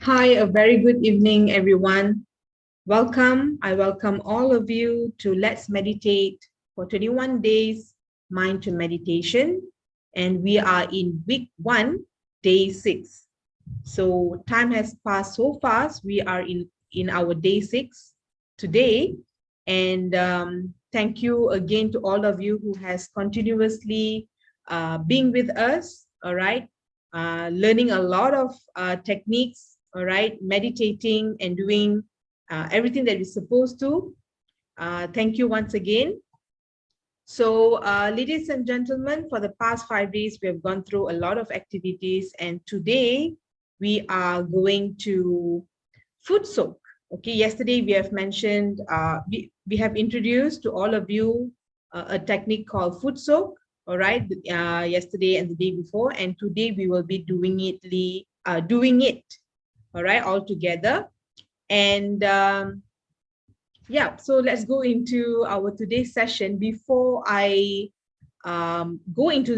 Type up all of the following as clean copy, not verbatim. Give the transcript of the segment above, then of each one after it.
Hi, a very good evening, everyone. Welcome. I welcome all of you to Let's Meditate for 21 days, Mind to Meditation. And we are in week 1, day 6. So time has passed so fast. We are in our day 6 today. And thank you again to all of you who has continuously been with us, all right? Learning a lot of techniques, all right? Meditating and doing everything that we're supposed to. Thank you once again. So, ladies and gentlemen, for the past 5 days, we have gone through a lot of activities, and today we are going to foot soak. Okay, yesterday we have mentioned, we have introduced to all of you a technique called foot soak, all right, yesterday and the day before, and today we will be doing it, all right, all together. And yeah, so let's go into our today's session. Before I go into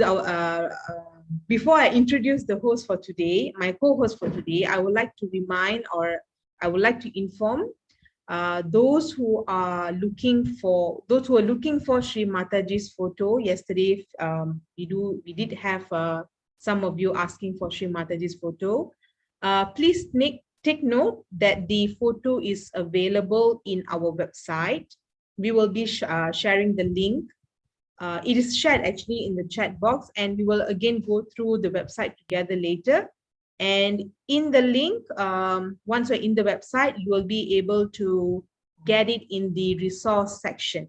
before I introduce the host for today, my co-host for today, I would like to remind, or I would like to inform those who are looking for Shri Mataji's photo. Yesterday, we did have some of you asking for Shri Mataji's photo. Please take note that the photo is available in our website. We will be sharing the link. It is shared actually in the chat box, and we will again go through the website together later. And in the link, once you're in the website, you will be able to get it in the resource section.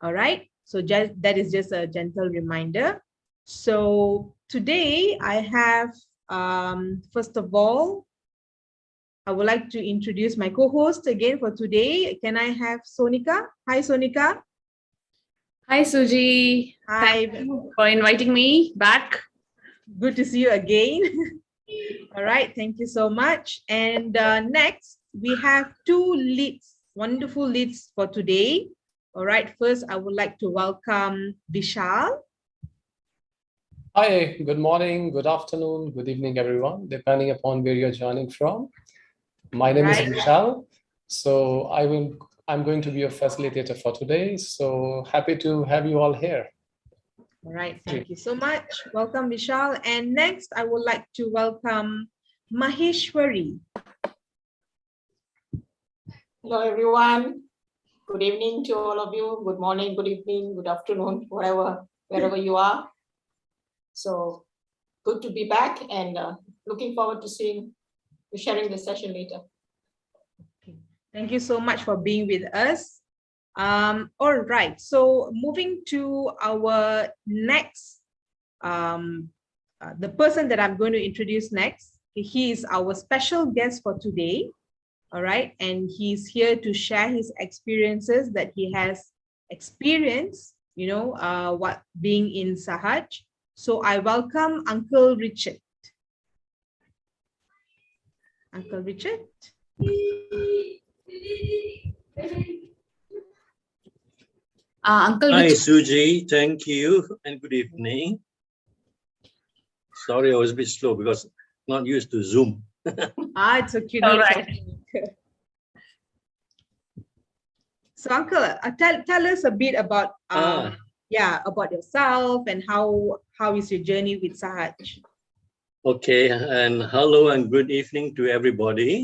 All right. So that is just a gentle reminder. So today I have, first of all, I would like to introduce my co-host again for today. Can I have Sonika? Hi, Sonika. Hi, Suji. Hi. Thank you for inviting me back. Good to see you again. All right. Thank you so much. And next, we have two leads, wonderful leads for today. All right. First, I would like to welcome Vishal. Hi, good morning, good afternoon, good evening, everyone, depending upon where you're joining from. My name is Vishal. So I'm going to be a facilitator for today. So happy to have you all here. All right, thank you so much. Welcome, Vishal. And next, I would like to welcome Maheshwari. Hello, everyone. Good evening to all of you. Good morning, good evening, good afternoon, wherever you are. So good to be back, and looking forward to sharing this session later. Okay. Thank you so much for being with us. All right, so moving to our next, the person that I'm going to introduce next. He is our special guest for today. All right, and he's here to share his experiences that he has experienced, what being in Sahaj. So I welcome Uncle Richard. Uncle Richard. Uncle Hi, Richard. Suji. Thank you and good evening. Sorry, I was a bit slow because not used to Zoom. It's okay. All right. So, Uncle, tell us a bit about about yourself and how is your journey with Sahaj. Okay, and hello and good evening to everybody.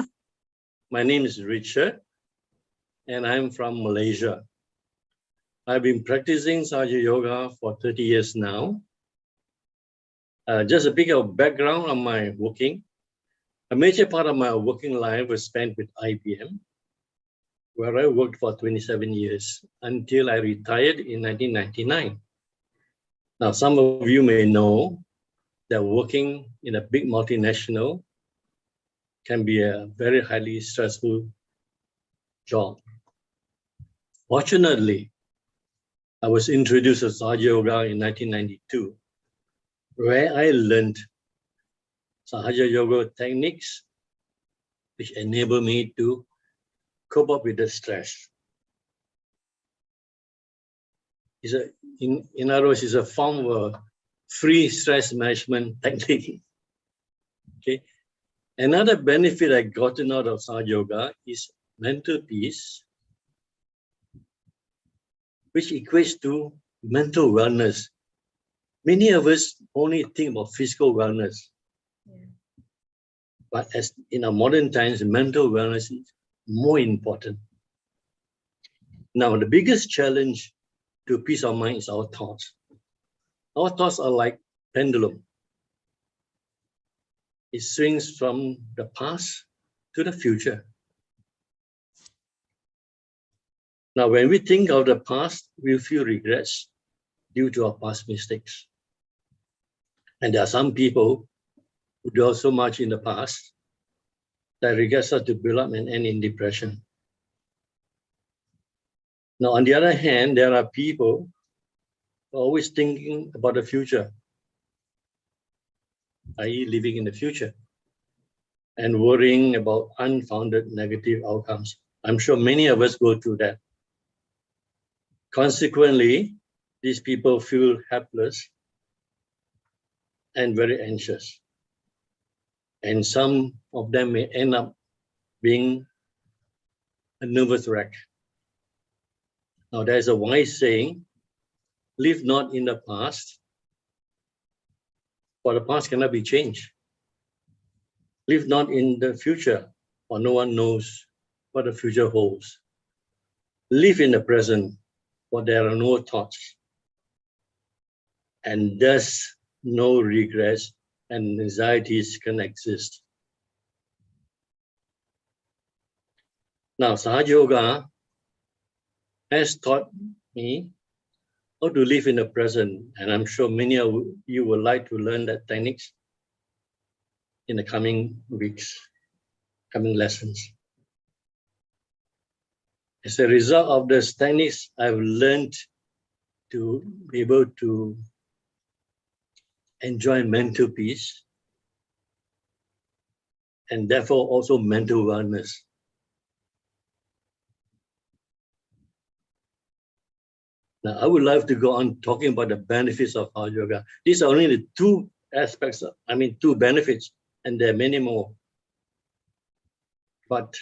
My name is Richard, and I'm from Malaysia. I've been practicing Sahaja Yoga for 30 years now. Just a bit of background on my working. A major part of my working life was spent with IBM, where I worked for 27 years until I retired in 1999. Now, some of you may know that working in a big multinational can be a very highly stressful job. Fortunately, I was introduced to Sahaja Yoga in 1992, where I learned Sahaja Yoga techniques, which enable me to cope up with the stress. In other words, it's a form of a free stress management technique. Okay, Another benefit I gotten out of Sahaja Yoga is mental peace, which equates to mental wellness. Many of us only think about physical wellness. Yeah. But as in our modern times, mental wellness is more important. Now, the biggest challenge to peace of mind is our thoughts. Our thoughts are like pendulum. It swings from the past to the future. Now, when we think of the past, we feel regrets due to our past mistakes. And there are some people who do so much in the past that regrets start to build up and end in depression. Now, on the other hand, there are people who are always thinking about the future, i.e. living in the future, and worrying about unfounded negative outcomes. I'm sure many of us go through that. Consequently, these people feel helpless and very anxious. And some of them may end up being a nervous wreck. Now, there's a wise saying, live not in the past, for the past cannot be changed. Live not in the future, for no one knows what the future holds. Live in the present, for there are no thoughts, and thus no regrets and anxieties can exist. Now, Sahaja Yoga has taught me how to live in the present, and I'm sure many of you would like to learn that techniques in the coming weeks, coming lessons. As a result of these techniques, I've learned to be able to enjoy mental peace and therefore also mental wellness. Now, I would love to go on talking about the benefits of Sahaja Yoga. These are only the two aspects, two benefits, and there are many more. But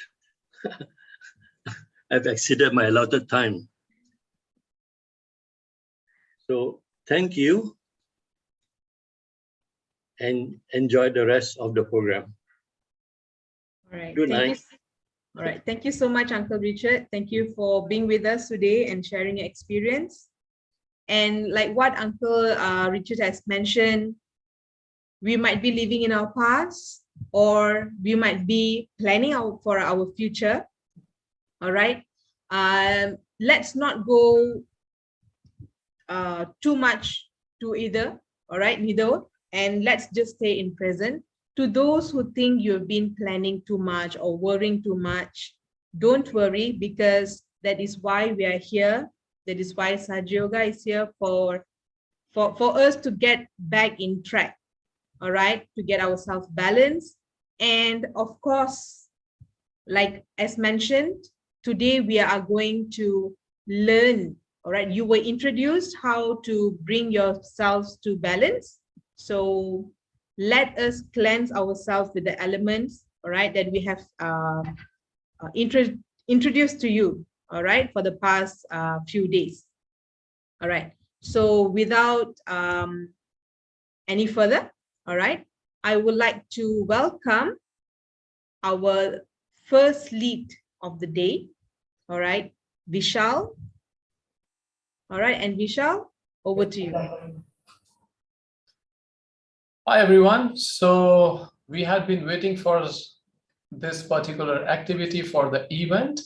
I've exceeded my allotted time. So thank you and enjoy the rest of the program. All right. Good night. All right. Thank you so much, Uncle Richard. Thank you for being with us today and sharing your experience. And like what Uncle Richard has mentioned, we might be living in our past, or we might be planning for our future. All right. Let's not go too much to either. All right, neither. And let's just stay in present. To those who think you've been planning too much or worrying too much, don't worry, because that is why we are here. That is why Sahaja Yoga is here for us to get back in track. All right, to get ourselves balanced. And of course, like as mentioned, today we are going to learn. All right, you were introduced how to bring yourselves to balance. So let us cleanse ourselves with the elements, all right, that we have introduced to you, all right, for the past few days. All right, so without any further, all right, I would like to welcome our first lead of the day, all right, Vishal. All right, and Vishal, over to you. Hi, everyone. So we had been waiting for this particular activity for the event,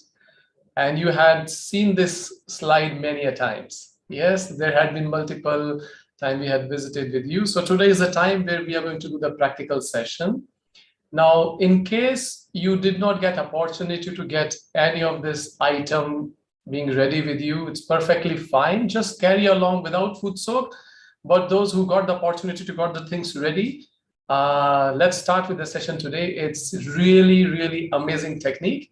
and you had seen this slide many a times. Yes, there had been multiple times we had visited with you. So today is the time where we are going to do the practical session. Now, in case you did not get opportunity to get any of this item being ready with you, it's perfectly fine. Just carry along without food soak. But those who got the opportunity to got the things ready, let's start with the session today. It's really, really amazing technique.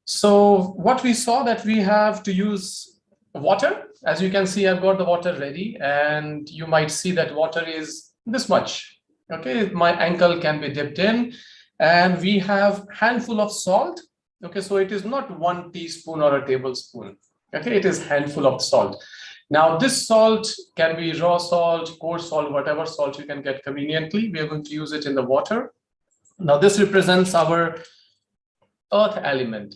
So what we saw that we have to use water. As you can see, I've got the water ready, and you might see that water is this much. Okay, my ankle can be dipped in, And we have handful of salt. Okay, so it is not 1 teaspoon or a tablespoon. Okay, it is handful of salt. Now this salt can be raw salt, coarse salt, whatever salt you can get conveniently. We are going to use it in the water. Now this represents our earth element.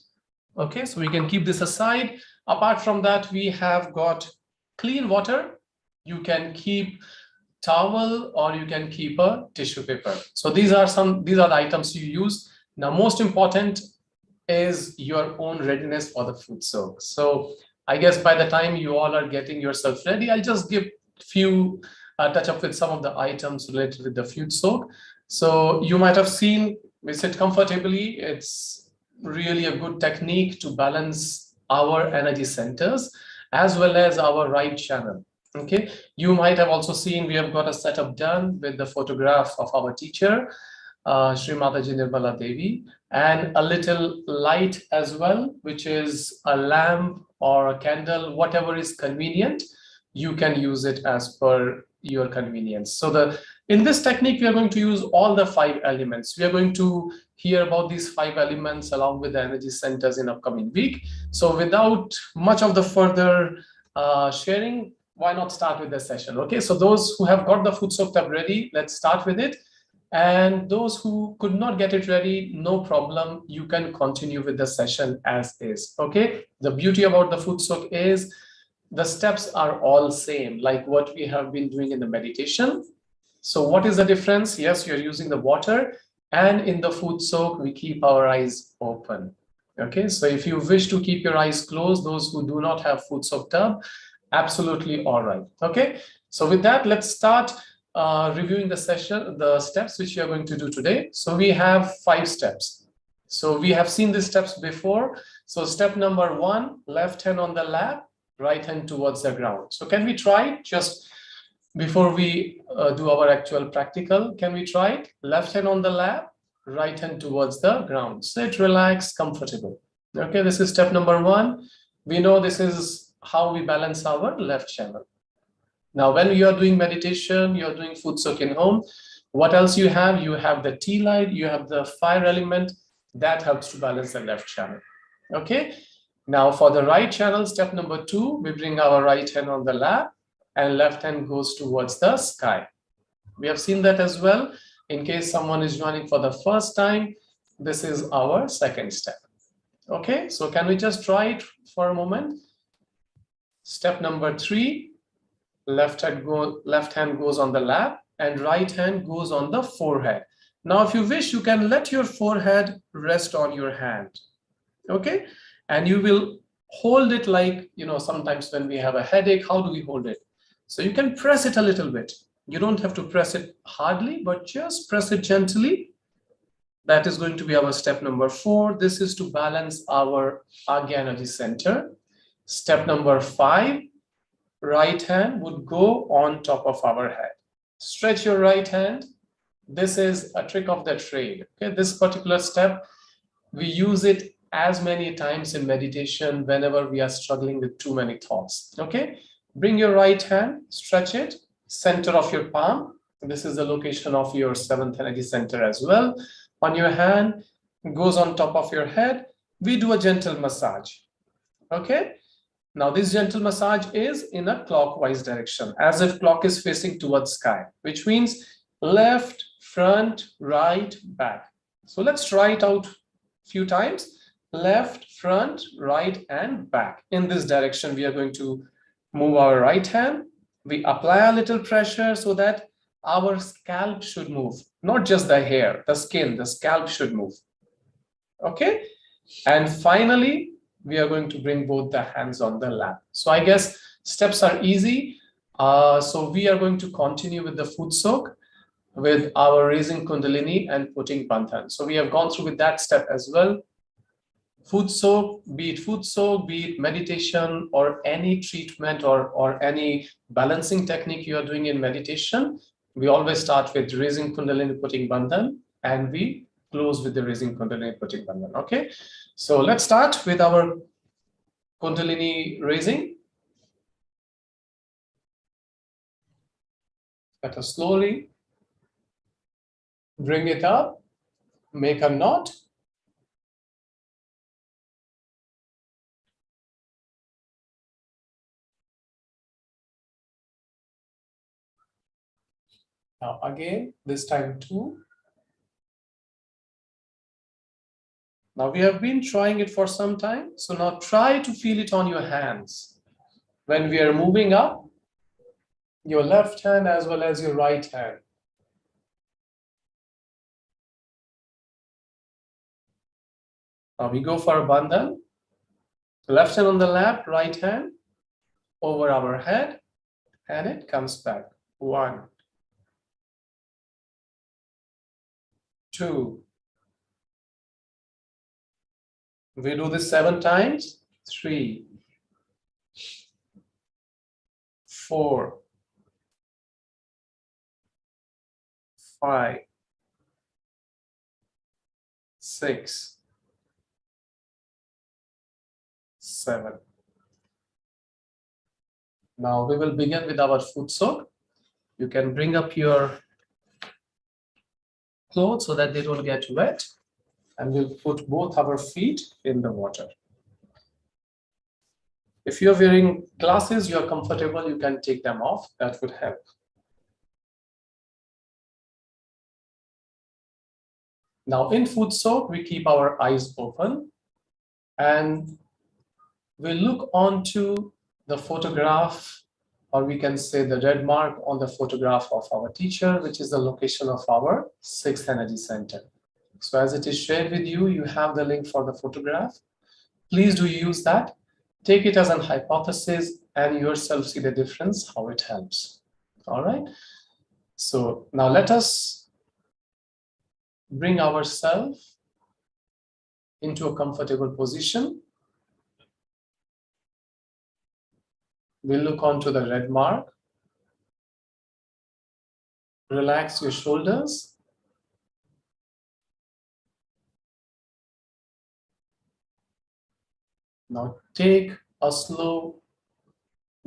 Okay, so we can keep this aside. Apart from that, we have got clean water. You can keep towel or you can keep a tissue paper. So these are the items you use. Now, most important is your own readiness for the food soak. So I guess by the time you all are getting yourself ready, I'll just give few touch up with some of the items related with the food soak. So you might have seen we sit comfortably. It's really a good technique to balance our energy centers as well as our right channel. Okay, you might have also seen we have got a setup done with the photograph of our teacher, Shri Mataji Nirmala Devi, and a little light as well, which is a lamp or a candle, whatever is convenient. You can use it as per your convenience. So in this technique, we are going to use all the 5 elements. We are going to hear about these 5 elements along with the energy centers in upcoming week. So without much of the further sharing, why not start with the session? Okay, so those who have got the food soak tub ready, let's start with it. And those who could not get it ready, no problem. You can continue with the session as is. Okay, the beauty about the food soak is the steps are all same, like what we have been doing in the meditation. So what is the difference? Yes, you're using the water, and in the food soak, we keep our eyes open. Okay, so if you wish to keep your eyes closed, those who do not have food soak tub, absolutely all right. Okay, so with that, let's start reviewing the session, the steps which we are going to do today. So we have 5 steps. So we have seen these steps before. So step number 1, left hand on the lap, right hand towards the ground. So can we try it just before we do our actual practical? Can we try it? Left hand on the lap, right hand towards the ground. Sit, relax, comfortable. Okay, this is step number 1. We know this is how we balance our left channel. Now, when you are doing meditation, you're doing food soak in home, what else you have? You have the tea light, you have the fire element that helps to balance the left channel. Okay, now for the right channel, step number 2, we bring our right hand on the lap and left hand goes towards the sky. We have seen that as well. In case someone is joining for the first time, this is our second step. Okay, so can we just try it for a moment? Step number 3, left hand goes on the lap and right hand goes on the forehead. Now, if you wish, you can let your forehead rest on your hand. Okay, and you will hold it like, sometimes when we have a headache, how do we hold it? So you can press it a little bit. You don't have to press it hardly, but just press it gently. That is going to be our step number 4. This is to balance our Agya energy center. Step number 5, right hand would go on top of our head. Stretch your right hand. This is a trick of the trade. Okay, this particular step, we use it as many times in meditation whenever we are struggling with too many thoughts. Okay, bring your right hand, stretch it, center of your palm. This is the location of your 7th energy center as well. On your hand, goes on top of your head. We do a gentle massage. Okay. Now, this gentle massage is in a clockwise direction, as if clock is facing towards sky, which means left, front, right, back. So let's try it out a few times. Left, front, right, and back. In this direction, we are going to move our right hand. We apply a little pressure so that our scalp should move, not just the hair, the skin, the scalp should move. Okay. And finally, we are going to bring both the hands on the lap. So I guess steps are easy. So we are going to continue with the food soak with our raising Kundalini and putting Bandhan. So we have gone through with that step as well. Food soak, be it meditation or any treatment or any balancing technique you are doing in meditation, we always start with raising Kundalini, putting Bandhan, and we close with the raising Kundalini, putting Bandhan. Okay, so let's start with our Kundalini raising. Let us slowly bring it up make a knot. Now again, this time 2. Now we have been trying it for some time. So now try to feel it on your hands. When we are moving up, your left hand as well as your right hand. Now we go for a bandhan. Left hand on the lap, right hand over our head, and it comes back. 1, 2. We do this 7 times. 3, 4, 5, 6, 7. Now we will begin with our foot soak. You can bring up your clothes so that they don't get wet, and we'll put both our feet in the water. If you're wearing glasses, you're comfortable, you can take them off. That would help. Now in foot soak, we keep our eyes open and we look onto the photograph, or we can say the red mark on the photograph of our teacher, which is the location of our 6th energy center. So as it is shared with you, you have the link for the photograph. Please do use that. Take it as an hypothesis and yourself see the difference, how it helps. All right. So now let us bring ourselves into a comfortable position. We'll look onto the red mark. Relax your shoulders. Now take a slow,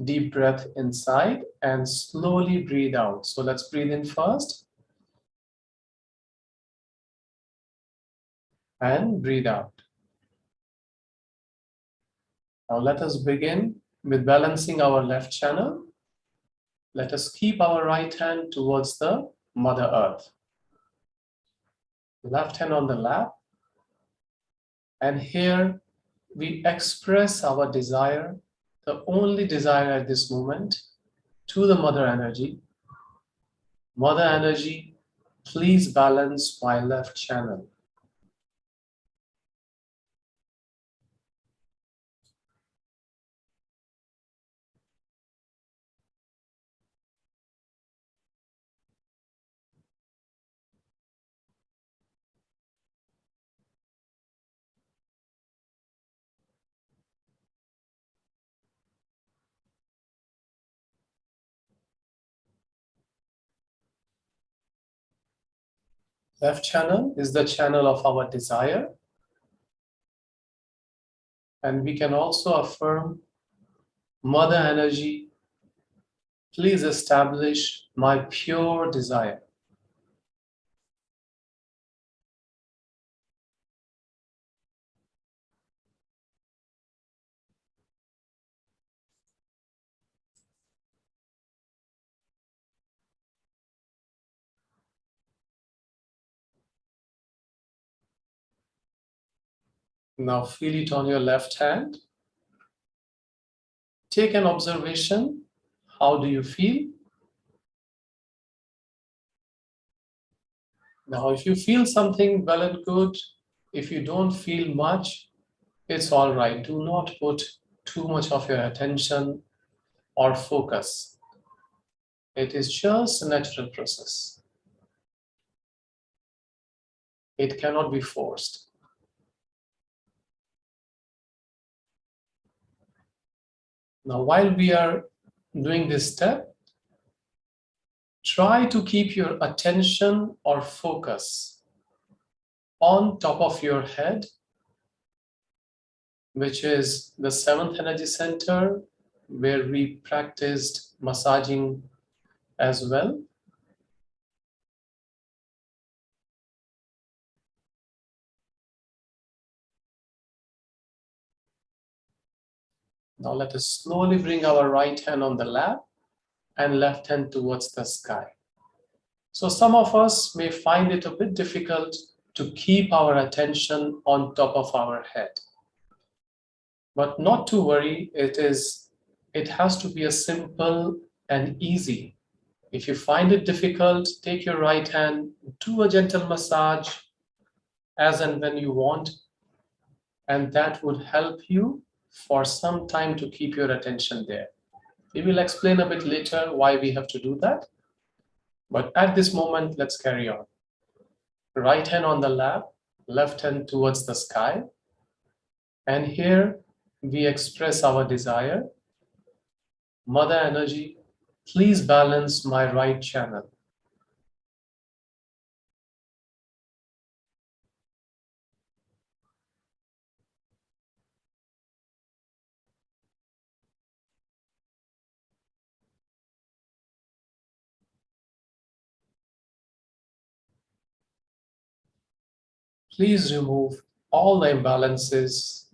deep breath inside and slowly breathe out. So let's breathe in first. And breathe out. Now let us begin with balancing our left channel. Let us keep our right hand towards the Mother Earth. Left hand on the lap. And here we express our desire, the only desire at this moment, to the Mother Energy. Mother Energy, please balance my left channel. Left channel is the channel of our desire. And we can also affirm, Mother Energy, please establish my pure desire. Now feel it on your left hand. Take an observation. How do you feel? Now, if you feel something, well and good. If you don't feel much, it's all right. Do not put too much of your attention or focus. It is just a natural process. It cannot be forced. Now, while we are doing this step, try to keep your attention or focus on top of your head, which is the 7th energy center, where we practiced massaging as well. Now let us slowly bring our right hand on the lap and left hand towards the sky. So some of us may find it a bit difficult to keep our attention on top of our head. But not to worry, it has to be a simple and easy. If you find it difficult, take your right hand, do a gentle massage as and when you want, and that would help you for some time to keep your attention there. We will explain a bit later why we have to do that. But at this moment, let's carry on. Right hand on the lap, left hand towards the sky. And here we express our desire. Mother energy, please balance my right channel. Please remove all the imbalances,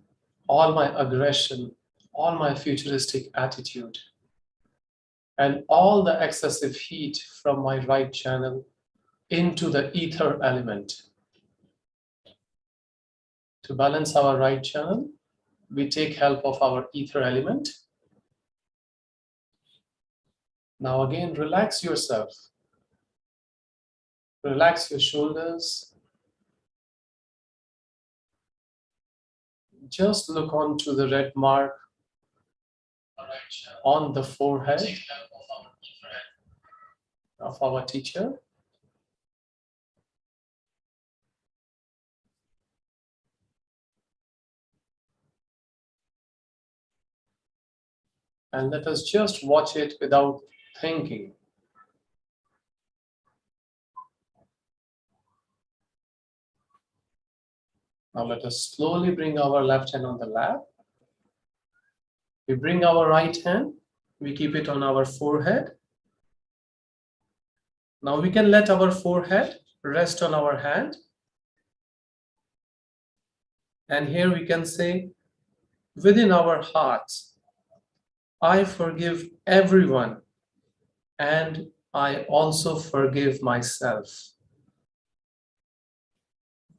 all my aggression, all my futuristic attitude, and all the excessive heat from my right channel into the ether element. To balance our right channel, we take help of our ether element. Now again, relax yourself. Relax your shoulders. Just look onto the red mark on the forehead of our teacher. And let us just watch it without thinking. Now let us slowly bring our left hand on the lap. We bring our right hand, we keep it on our forehead. Now we can let our forehead rest on our hand. And here we can say, within our hearts, I forgive everyone and I also forgive myself.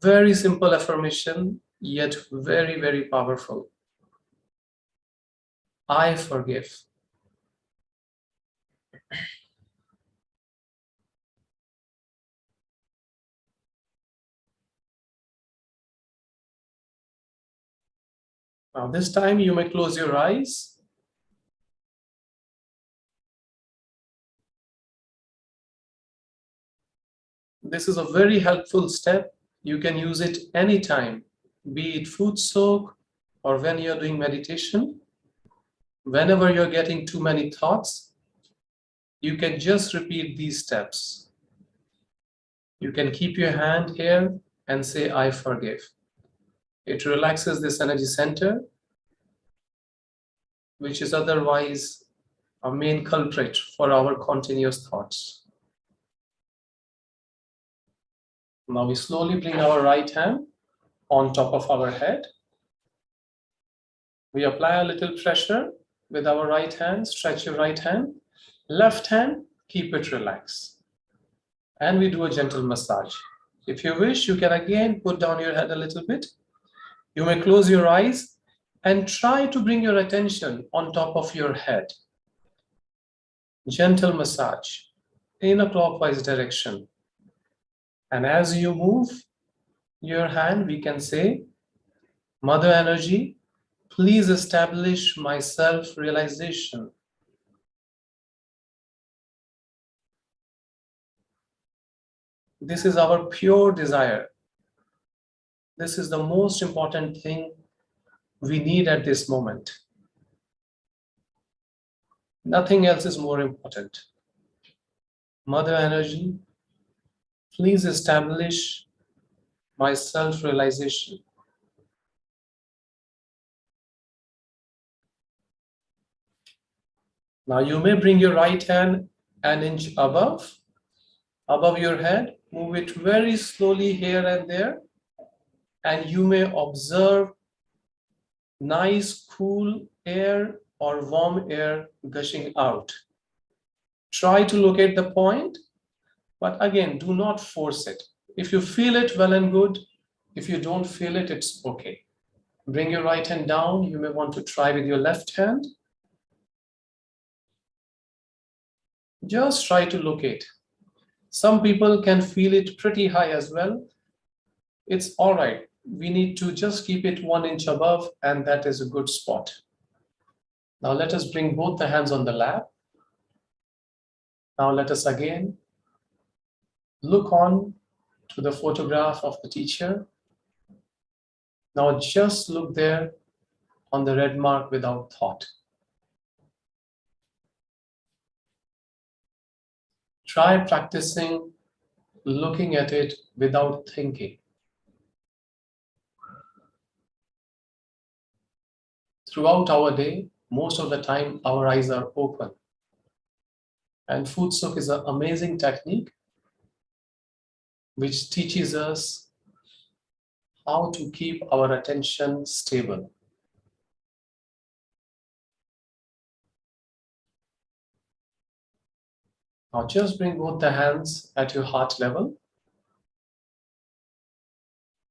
Very simple affirmation, yet very, very powerful. I forgive. Now this time you may close your eyes. This is a very helpful step. You can use it anytime, be it food soak or when you're doing meditation. Whenever you're getting too many thoughts, you can just repeat these steps. You can keep your hand here and say, I forgive. It relaxes this energy center, which is otherwise a main culprit for our continuous thoughts. Now we slowly bring our right hand on top of our head. We apply a little pressure with our right hand, stretch your right hand. Left hand, keep it relaxed. And we do a gentle massage. If you wish, you can again put down your head a little bit. You may close your eyes and try to bring your attention on top of your head. Gentle massage in a clockwise direction. And as you move your hand, we can say, Mother Energy, please establish my self-realization. This is our pure desire. This is the most important thing we need at this moment. Nothing else is more important. Mother Energy, please establish my self-realization. Now you may bring your right hand an inch above your head, move it very slowly here and there, and you may observe nice cool air or warm air gushing out. Try to locate the point, but again, do not force it. If you feel it, well and good. If you don't feel it, it's okay. Bring your right hand down. You may want to try with your left hand. Just try to locate. Some people can feel it pretty high as well. It's all right. We need to just keep it 1 inch above, and that is a good spot. Now let us bring both the hands on the lap. Now let us again look on to the photograph of the teacher. Now just look there on the red mark without thought. Try practicing looking at it without thinking. Throughout our day, most of the time, our eyes are open. And food soak is an amazing technique which teaches us how to keep our attention stable. Now just bring both the hands at your heart level.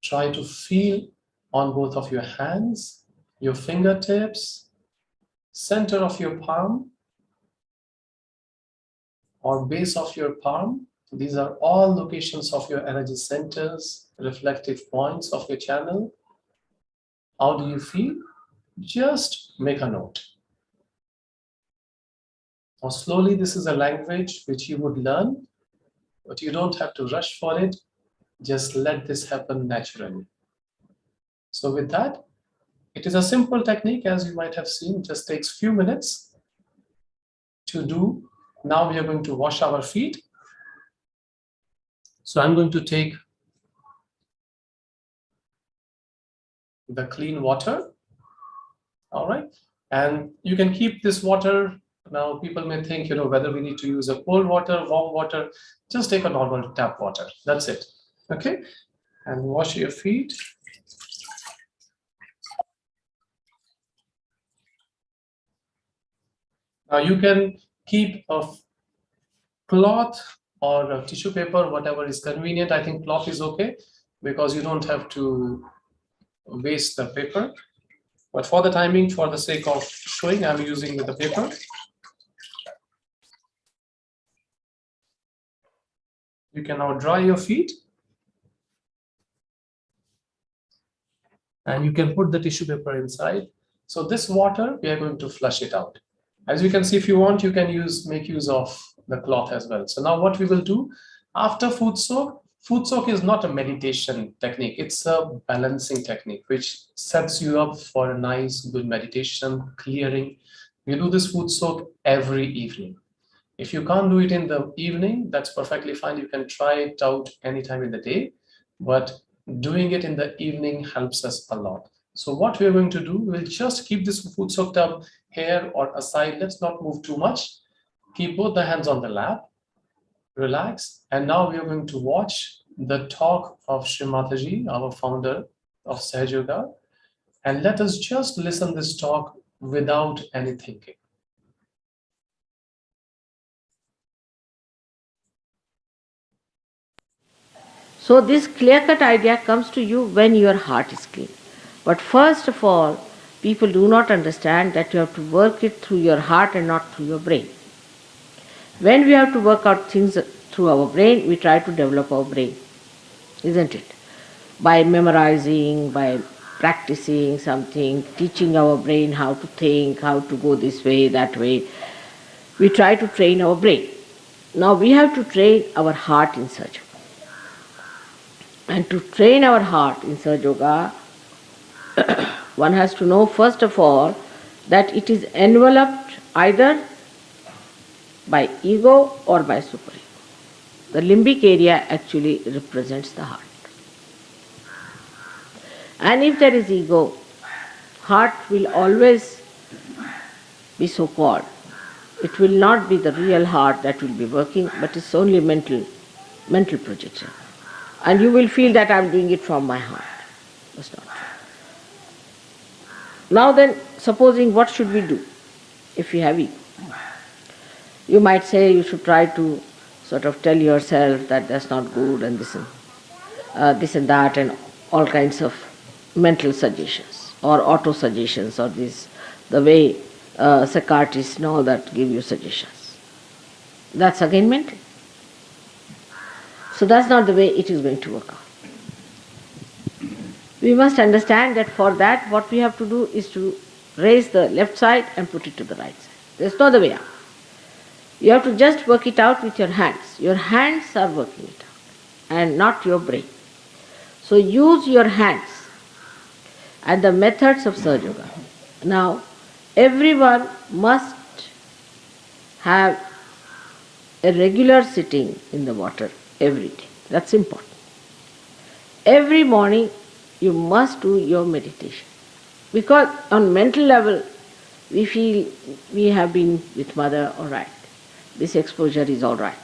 Try to feel on both of your hands, your fingertips, center of your palm, or base of your palm. These are all locations of your energy centers, reflective points of your channel. How do you feel? Just make a note. Now slowly, this is a language which you would learn, but you don't have to rush for it. Just let this happen naturally. So with that, it is a simple technique, as you might have seen. It just takes few minutes to do. Now we are going to wash our feet. So I'm going to take the clean water. All right. And you can keep this water. Now people may think, whether we need to use a cold water, warm water. Just take a normal tap water. That's it. Okay. And wash your feet. Now you can keep a cloth or a tissue paper, whatever is convenient. I think cloth is okay because you don't have to waste the paper. But for the timing, for the sake of showing, I'm using the paper. You can now dry your feet. And you can put the tissue paper inside. So this water, we are going to flush it out. As you can see, if you want, you can make use of the cloth as well. So now what we will do after food soak is not a meditation technique. It's a balancing technique, which sets you up for a nice, good meditation, clearing. We do this food soak every evening. If you can't do it in the evening, that's perfectly fine. You can try it out anytime in the day, but doing it in the evening helps us a lot. So what we're going to do, we'll just keep this food soaked up here or aside. Let's not move too much. Keep both the hands on the lap, relax. And now we are going to watch the talk of Shri Mataji, our founder of Sahaja Yoga. And let us just listen this talk without any thinking. So this clear-cut idea comes to you when your heart is clean. But first of all, people do not understand that you have to work it through your heart and not through your brain. When we have to work out things through our brain, we try to develop our brain, isn't it? By memorizing, by practicing something, teaching our brain how to think, how to go this way, that way. We try to train our brain. Now we have to train our heart in Sahaja Yoga. And to train our heart in Sahaja Yoga, one has to know first of all that it is enveloped either by ego or by superego. The limbic area actually represents the heart. And if there is ego, heart will always be so called. It will not be the real heart that will be working, but it's only mental projection. And you will feel that I'm doing it from my heart. That's not true. Now then, supposing what should we do if we have ego? You might say you should try to sort of tell yourself that that's not good and this and that and all kinds of mental suggestions or auto suggestions or this, the way psychiatrists and all that give you suggestions. That's again mental. So that's not the way it is going to work out. We must understand that for that what we have to do is to raise the left side and put it to the right side. There's no other way out. You have to just work it out with your hands. Your hands are working it out and not your brain. So use your hands and the methods of Sahaja Yoga. Now, everyone must have a regular sitting in the water every day. That's important. Every morning you must do your meditation. Because on mental level, we feel we have been with Mother, all right. This exposure is all right.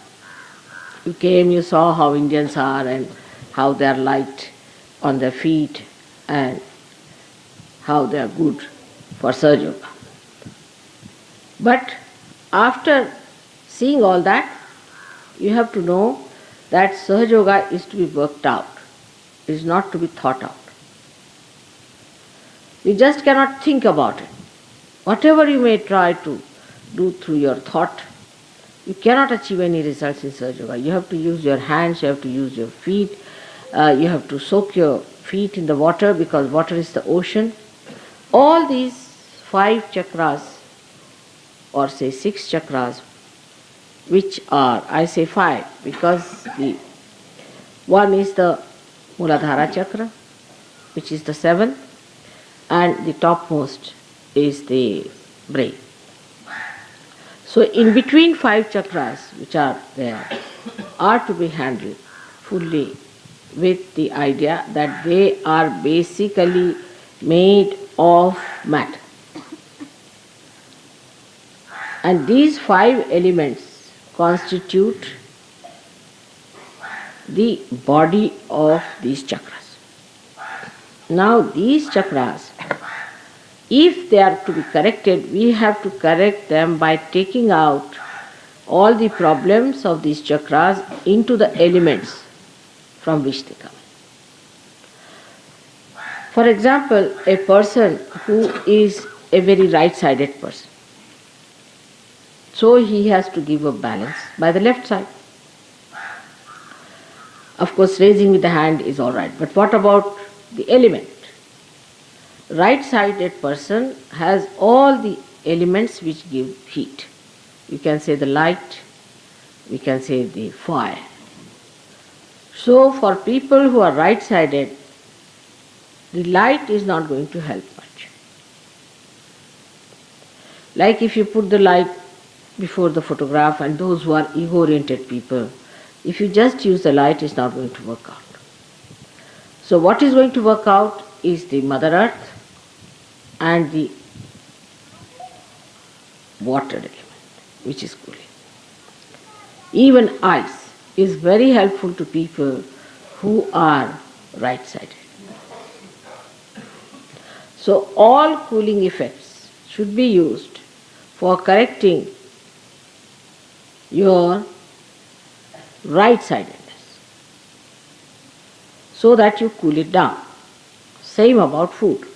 You came, you saw how Indians are and how they are light on their feet and how they are good for Sahaja Yoga. But after seeing all that, you have to know that Sahaja Yoga is to be worked out. It is not to be thought out. You just cannot think about it. Whatever you may try to do through your thought, you cannot achieve any results in Sahaja Yoga. You have to use your hands, you have to use your feet, you have to soak your feet in the water because water is the ocean. All these 5 chakras, or say 6 chakras, which are, I say 5 because the one is the Muladhara chakra, which is the 7th, and the topmost is the brain. So in between 5 chakras which are there are to be handled fully with the idea that they are basically made of matter. And these 5 elements constitute the body of these chakras. Now these chakras, if they are to be corrected, we have to correct them by taking out all the problems of these chakras into the elements from which they come. For example, a person who is a very right-sided person, so he has to give a balance by the left side. Of course, raising with the hand is all right, but what about the element? Right-sided person has all the elements which give heat. You can say the light, we can say the fire. So for people who are right-sided, the light is not going to help much. Like if you put the light before the photograph, and those who are ego-oriented people, if you just use the light, it's not going to work out. So what is going to work out is the Mother Earth and the water element, which is cooling. Even ice is very helpful to people who are right-sided. So all cooling effects should be used for correcting your right-sidedness so that you cool it down. Same about food.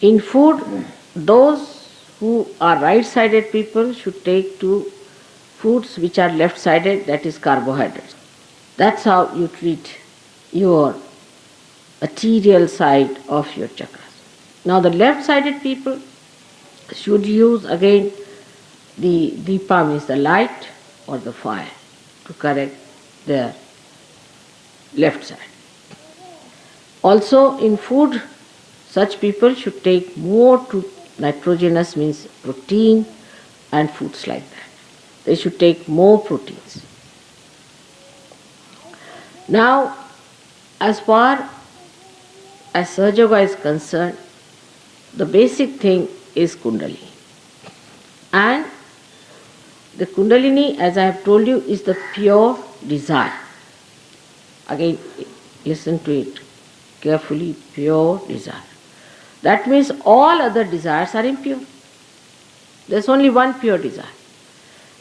In food, those who are right-sided people should take to foods which are left-sided, that is carbohydrates. That's how you treat your material side of your chakras. Now the left-sided people should use again the deepen, means the light or the fire, to correct their left side. Also in food, such people should take more to nitrogenous, means protein, and foods like that. They should take more proteins. Now, as far as Sahaja Yoga is concerned, the basic thing is Kundalini. And the Kundalini, as I have told you, is the pure desire. Again, listen to it carefully, pure desire. That means all other desires are impure. There's only one pure desire,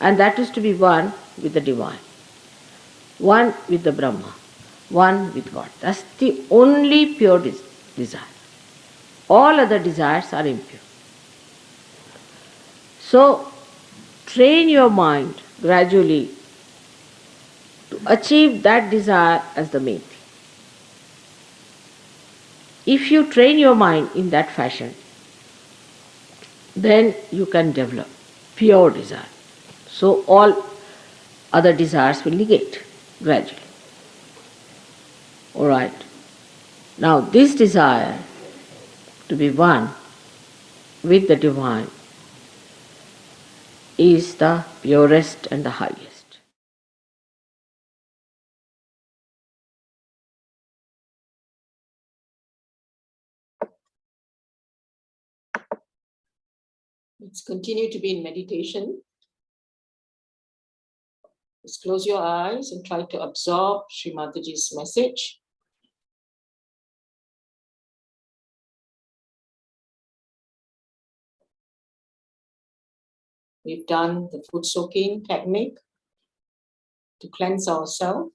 and that is to be one with the divine, one with the Brahma, one with God. That's the only pure desire. All other desires are impure. So, train your mind gradually to achieve that desire as the main thing. If you train your mind in that fashion, then you can develop pure desire. So all other desires will negate gradually. Alright. Now this desire to be one with the divine is the purest and the highest. Let's continue to be in meditation. Just close your eyes and try to absorb Shri Mataji's message. We've done the foot soaking technique to cleanse ourselves.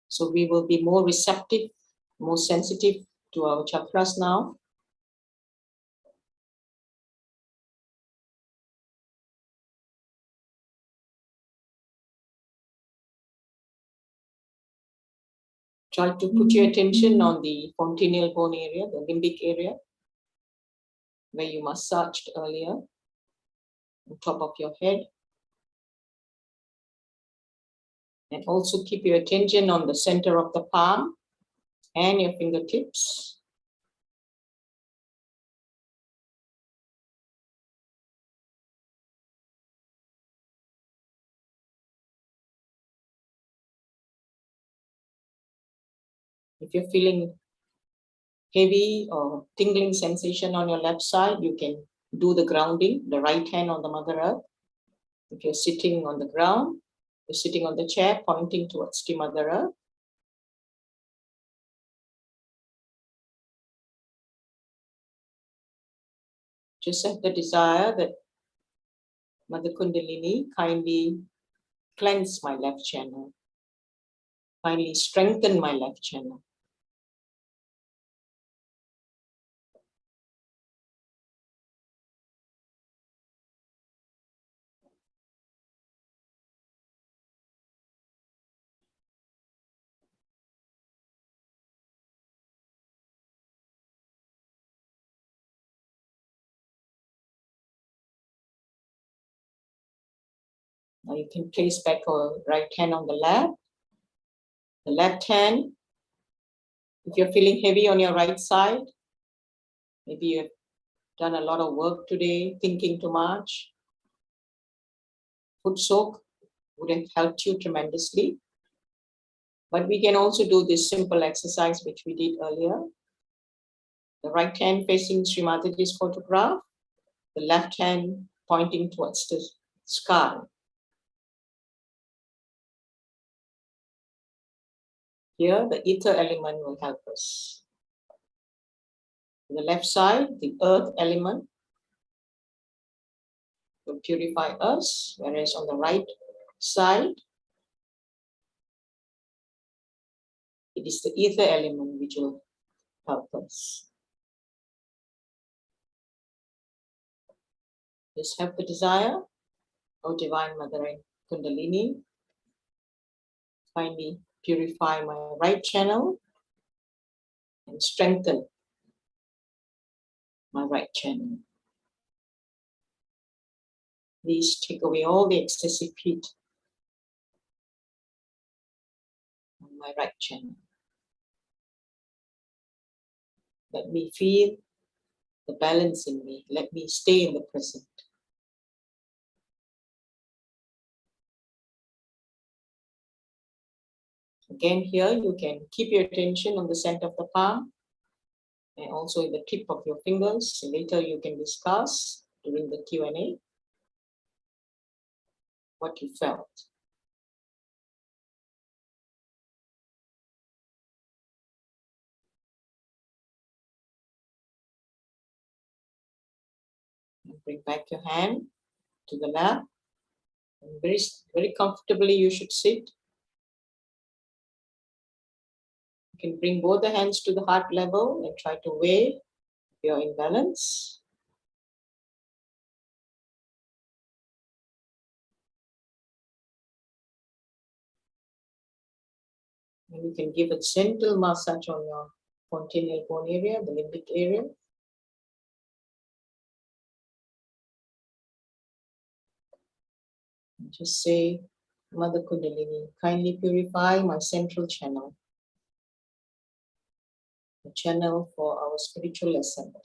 So we will be more receptive, more sensitive to our chakras now. Try to put your attention on the fontanel bone area, the limbic area, where you massaged earlier, on top of your head. And also keep your attention on the center of the palm and your fingertips. If you're feeling heavy or tingling sensation on your left side, you can do the grounding, the right hand on the Mother Earth. If you're sitting on the ground, you're sitting on the chair pointing towards the Mother Earth. Just have the desire that Mother Kundalini kindly cleanse my left channel, kindly strengthen my left channel. Now you can place back your right hand on the left hand. If you're feeling heavy on your right side, maybe you've done a lot of work today, thinking too much, foot soak would have helped you tremendously. But we can also do this simple exercise which we did earlier. The right hand facing Shri Mataji's photograph, the left hand pointing towards the sky. Here, the ether element will help us. On the left side, the earth element will purify us, whereas on the right side, it is the ether element which will help us. Just have the desire, O Divine Mother and Kundalini, kindly purify my right channel and strengthen my right channel. Please take away all the excessive heat on my right channel. Let me feel the balance in me. Let me stay in the present. Again, here you can keep your attention on the center of the palm and also in the tip of your fingers. Later you can discuss during the Q&A what you felt. Bring back your hand to the lap. And very, very comfortably you should sit. You can bring both the hands to the heart level and try to weigh if you're in balance. And you can give a gentle massage on your fontanel bone area, the limbic area. And just say, Mother Kundalini, kindly purify my central channel, the channel for our spiritual ascent.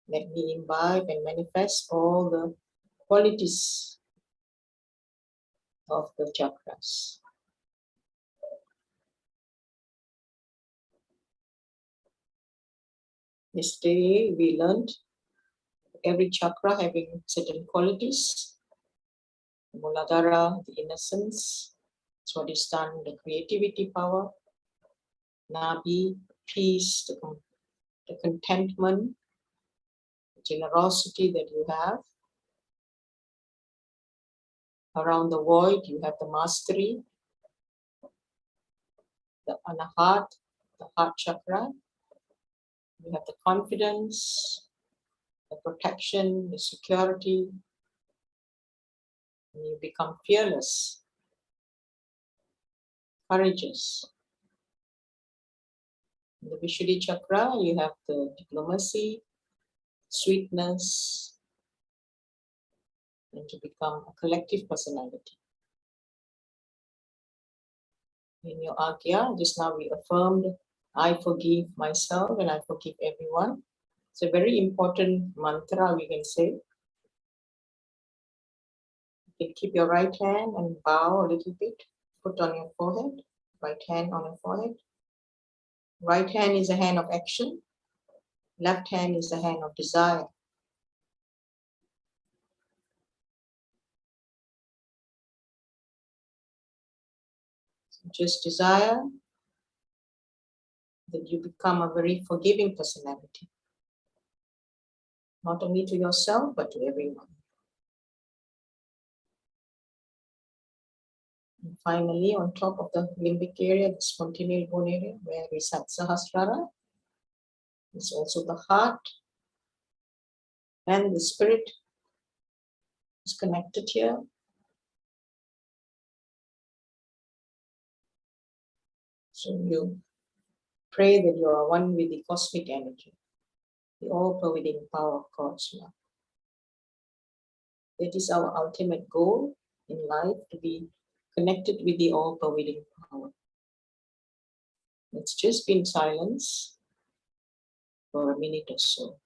Let me imbibe and manifest all the qualities of the chakras. Yesterday we learned every chakra having certain qualities. The Muladhara, the innocence, Swadhisthana, the creativity power, Nabi, peace, the contentment, the generosity that you have. Around the void, you have the mastery, the Anahat, the heart chakra. You have the confidence, the protection, the security. And you become fearless, courageous. In the Vishuddhi chakra, you have the diplomacy, sweetness, and to become a collective personality. In your Agya, just now we affirmed, I forgive myself and I forgive everyone. It's a very important mantra we can say. You can keep your right hand and bow a little bit, put on your forehead, right hand on your forehead. Right hand is a hand of action, left hand is a hand of desire. So just desire that you become a very forgiving personality, not only to yourself, but to everyone. And finally, on top of the limbic area, the fontanel bone area, where resides Sahasrara, is also the heart, and the spirit is connected here. So you pray that you are one with the cosmic energy, the all-pervading power of God's love. That is our ultimate goal in life, to be connected with the all-pervading power. Let's just be in silence for a minute or so.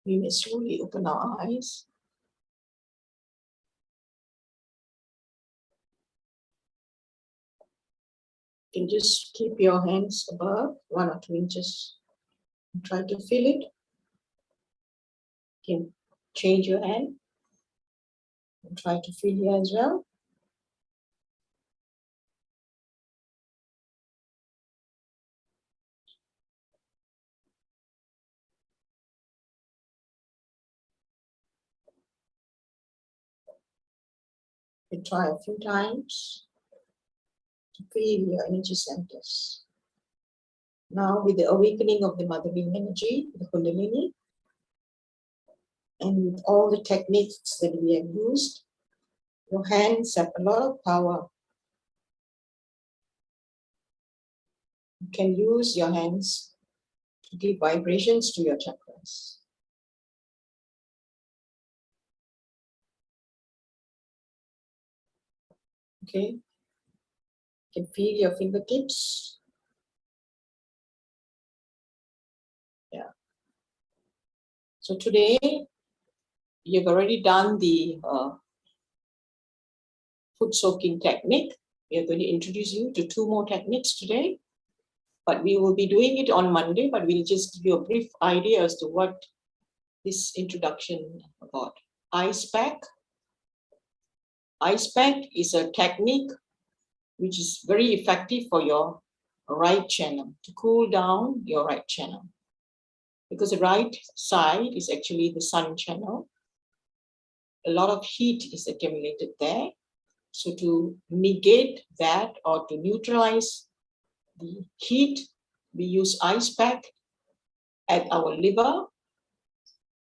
We may slowly open our eyes. You can just keep your hands above 1 or 2 inches. And try to feel it. You can change your hand and try to feel here as well. You try a few times to feel your energy centers. Now, with the awakening of the motherly energy, the Kundalini, and with all the techniques that we have used, your hands have a lot of power. You can use your hands to give vibrations to your chakras. Okay? You can feel your fingertips. Yeah. So today, you've already done the foot soaking technique. We are going to introduce you to 2 more techniques today, but we will be doing it on Monday, but we'll just give you a brief idea as to what this introduction about. Ice pack. Ice pack is a technique which is very effective for your right channel, to cool down your right channel. Because the right side is actually the sun channel. A lot of heat is accumulated there. So to negate that or to neutralize the heat, we use ice pack at our liver.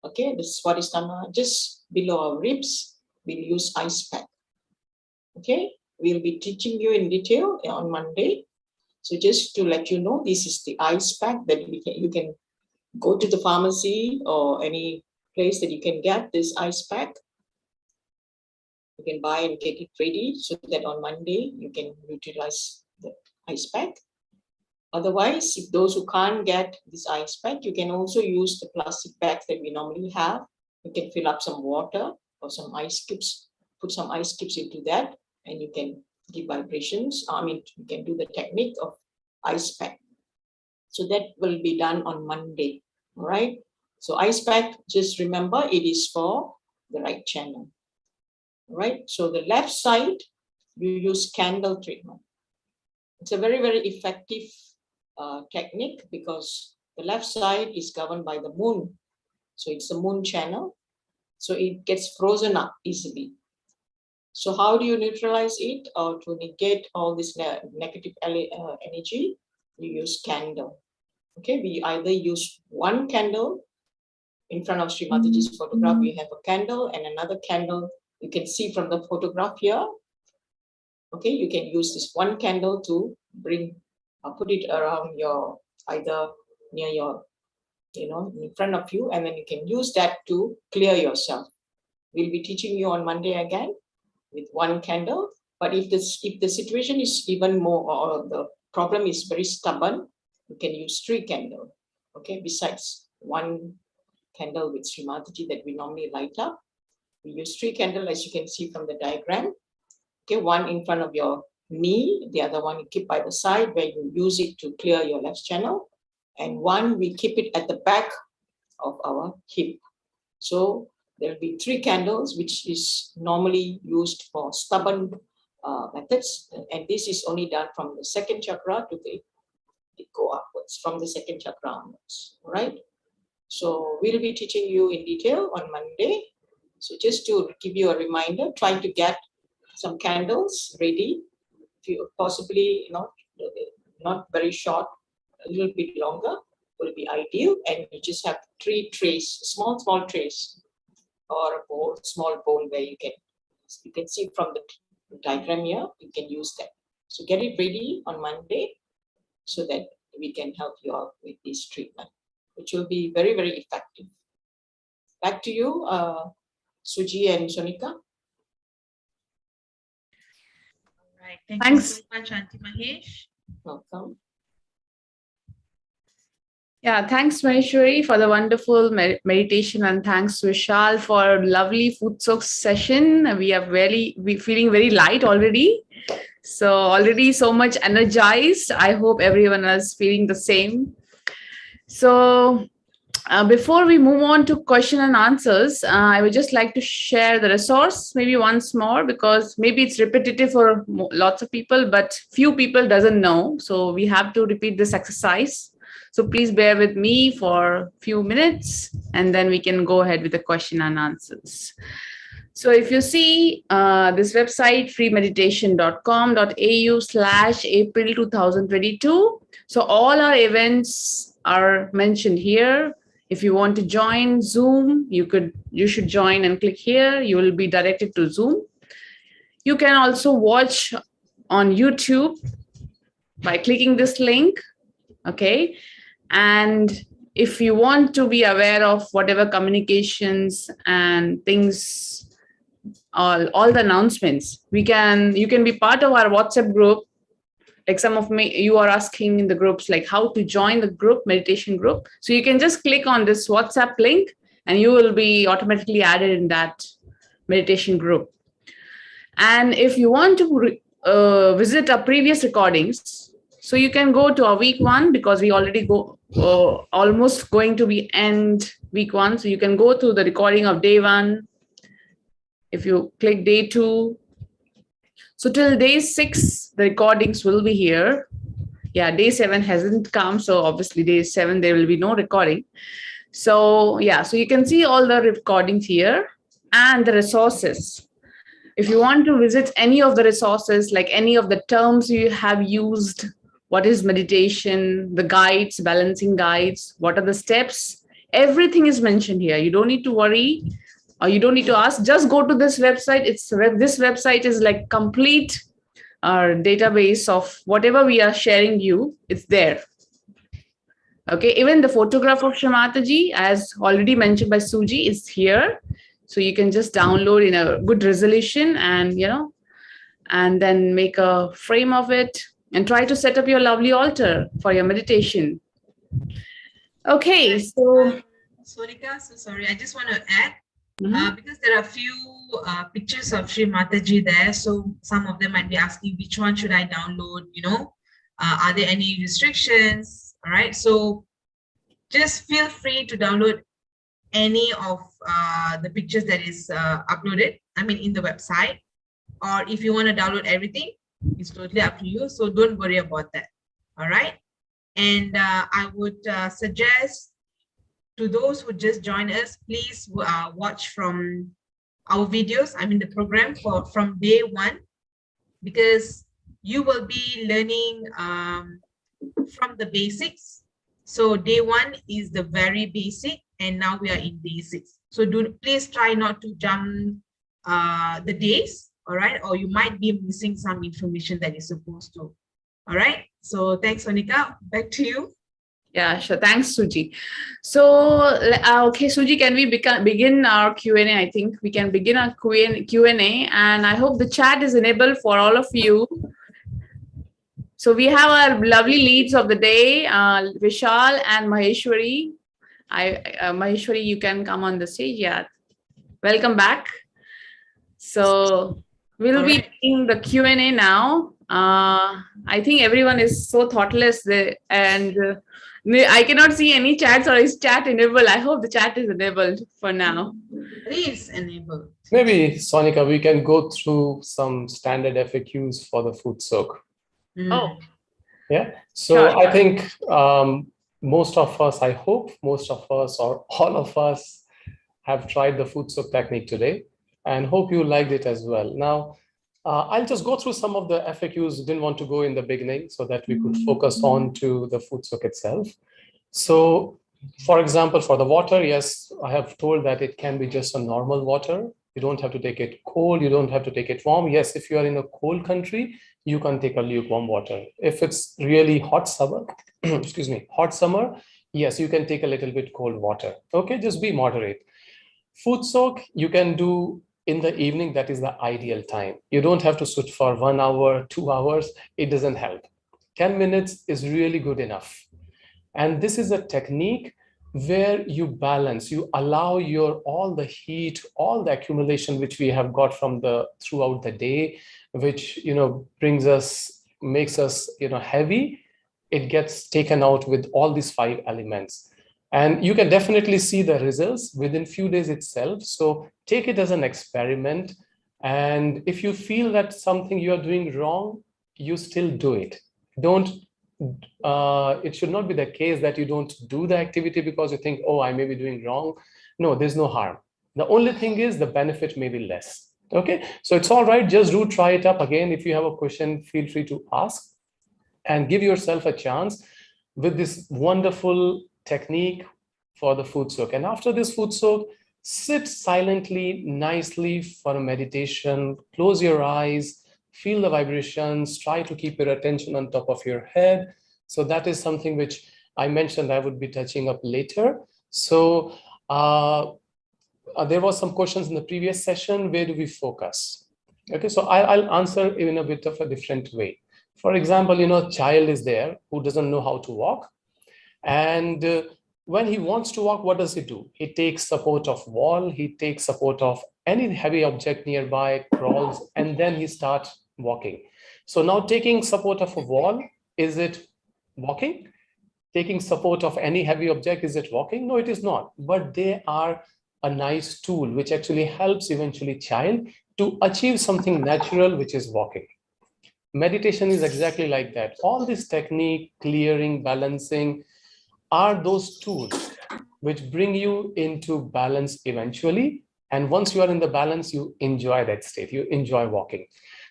Okay, this is what is done just below our ribs. We'll use ice pack. Okay, we'll be teaching you in detail on Monday. So just to let you know, this is the ice pack that you can go to the pharmacy or any place that you can get this ice pack. You can buy and get it ready so that on Monday you can utilize the ice pack. Otherwise, if those who can't get this ice pack, you can also use the plastic bags that we normally have. You can fill up some water or some ice cubes, put some ice cubes into that, and you can give vibrations. You can do the technique of ice pack. So that will be done on Monday. All right. So ice pack, just remember, it is for the right channel. All right. So the left side, you use candle treatment. It's a very, very effective technique because the left side is governed by the moon. So it's the moon channel. So it gets frozen up easily. So how do you neutralize it or to negate all this negative energy? You use candle. Okay, we either use one candle in front of Shri Mataji's photograph. We have a candle and another candle. You can see from the photograph here. Okay, you can use this one candle to put it around your, either near your, in front of you, and then you can use that to clear yourself. We'll be teaching you on Monday again with one candle. But if the situation is even more, or the problem is very stubborn, you can use 3 candles. Okay, besides one candle with Shri Mataji that we normally light up, we use 3 candles, as you can see from the diagram. Okay, one in front of your knee, the other one you keep by the side where you use it to clear your left channel, and one we keep it at the back of our hip. So there will be 3 candles, which is normally used for stubborn methods, and this is only done from the second chakra to the go upwards, from the second chakra onwards. All right. So we'll be teaching you in detail on Monday. So just to give you a reminder, try to get some candles ready. If you possibly not very short, a little bit longer will be ideal. And you just have 3 trays, small trays, or a bowl, small bowl where you can see from the diagram here, you can use that. So get it ready on Monday so that we can help you out with this treatment, which will be very, very effective. Back to you, Suji and Sonika. Right. Thank Thanks. you so much, Auntie Mahesh. Welcome. Yeah, thanks, Maheshwari, for the wonderful meditation, and thanks, Vishal, for a lovely food soak session. We feeling very light already. So already so much energized. I hope everyone is feeling the same. So before we move on to question and answers, I would just like to share the resource maybe once more, because maybe it's repetitive for lots of people, but few people doesn't know. So we have to repeat this exercise. So please bear with me for a few minutes, and then we can go ahead with the question and answers. So if you see this website, freemeditation.com.au/April 2022. So all our events are mentioned here. If you want to join Zoom, you should join and click here. You will be directed to Zoom. You can also watch on YouTube by clicking this link. Okay. And if you want to be aware of whatever communications and things, all the announcements, you can be part of our WhatsApp group. Like some of you are asking in the groups, like how to join the group, meditation group. So you can just click on this WhatsApp link and you will be automatically added in that meditation group. And if you want to visit our previous recordings, so you can go to our week 1, because we already go almost going to be end week 1. So you can go to the recording of day 1. If you click day 2, so till day 6, the recordings will be here. Yeah, day 7 hasn't come. So obviously day 7, there will be no recording. So yeah, so you can see all the recordings here and the resources. If you want to visit any of the resources, like any of the terms you have used, what is meditation, the guides, balancing guides, what are the steps, everything is mentioned here. You don't need to worry, or you don't need to ask. Just go to this website. This website is like complete database of whatever we are sharing you. It's there. Okay, even the photograph of Shri Mataji, as already mentioned by Suji, is here. So you can just download in a good resolution and, and then make a frame of it and try to set up your lovely altar for your meditation. Okay, so Sonika, so sorry, I just want to add, because there are a few pictures of Shri Mataji there, so some of them might be asking which one should I download, are there any restrictions? All right, so just feel free to download any of the pictures that is uploaded, in the website, or if you want to download everything, it's totally up to you. So don't worry about that. All right. And I would suggest to those who just joined us, please watch from our videos, the program from day 1, because you will be learning from the basics. So day 1 is the very basic, and now we are in day 6. So please try not to jump the days, all right? Or you might be missing some information that you're supposed to. All right. So thanks, Sonika. Back to you. Yeah, sure. Thanks, Suji. So, okay, Suji, can we begin our Q&A? I think we can begin our Q&A, and I hope the chat is enabled for all of you. So we have our lovely leads of the day, Vishal and Maheshwari. Maheshwari, you can come on the stage. Yeah, welcome back. So we'll be doing the Q&A now. I think everyone is so thoughtless and I cannot see any chats, or is chat enabled? I hope the chat is enabled for now. It is enabled. Maybe, Sonika, we can go through some standard FAQs for the food soak. Oh. Yeah. So sure. I think most of us, I hope most of us or all of us have tried the food soak technique today, and hope you liked it as well. Now, I'll just go through some of the FAQs. Didn't want to go in the beginning so that we could focus on to the food soak itself. So, for example, for the water, yes, I have told that it can be just a normal water. You don't have to take it cold. You don't have to take it warm. Yes, if you are in a cold country, you can take a lukewarm water. If it's really hot summer, excuse me, hot summer, yes, you can take a little bit cold water. Okay, just be moderate. Food soak, you can do in the evening. That is the ideal time. You don't have to sit for 1 hour, 2 hours. It doesn't help. 10 minutes is really good enough. And this is a technique where you balance, you allow your all the heat, all the accumulation which we have got from the throughout the day, which makes us heavy. It gets taken out with all these 5 elements. And you can definitely see the results within few days itself. So take it as an experiment. And if you feel that something you are doing wrong, you still do it. It should not be the case that you don't do the activity because you think, oh, I may be doing wrong. No, there's no harm. The only thing is the benefit may be less. Okay, so it's all right. Just do try it up again. If you have a question, feel free to ask and give yourself a chance with this wonderful technique for the food soak. And after this food soak, sit silently, nicely for a meditation. Close your eyes, feel the vibrations, try to keep your attention on top of your head. So that is something which I mentioned I would be touching up later. So there was some questions in the previous session. Where do we focus? Okay, so I'll answer in a bit of a different way. For example, a child is there who doesn't know how to walk. And when he wants to walk, what does he do? He takes support of wall, he takes support of any heavy object nearby, crawls, and then he starts walking. So now taking support of a wall, is it walking? Taking support of any heavy object, is it walking? No, it is not. But they are a nice tool which actually helps eventually child to achieve something natural, which is walking. Meditation is exactly like that. All this technique, clearing, balancing, are those tools which bring you into balance eventually. And once you are in the balance, you enjoy that state. You enjoy walking.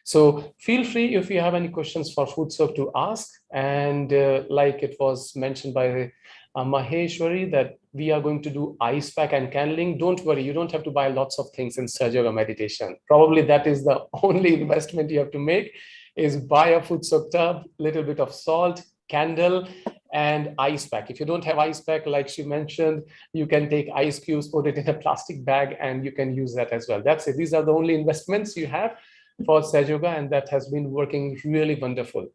So feel free if you have any questions for food soak to ask. And like it was mentioned by Maheshwari, that we are going to do ice pack and candling. Don't worry, you don't have to buy lots of things in Sahaja Yoga meditation. Probably that is the only investment you have to make, is buy a food soak tub, little bit of salt, candle, and ice pack. If you don't have ice pack, like she mentioned, you can take ice cubes, put it in a plastic bag, and you can use that as well. That's it. These are the only investments you have for Sahaja Yoga, and that has been working really wonderful.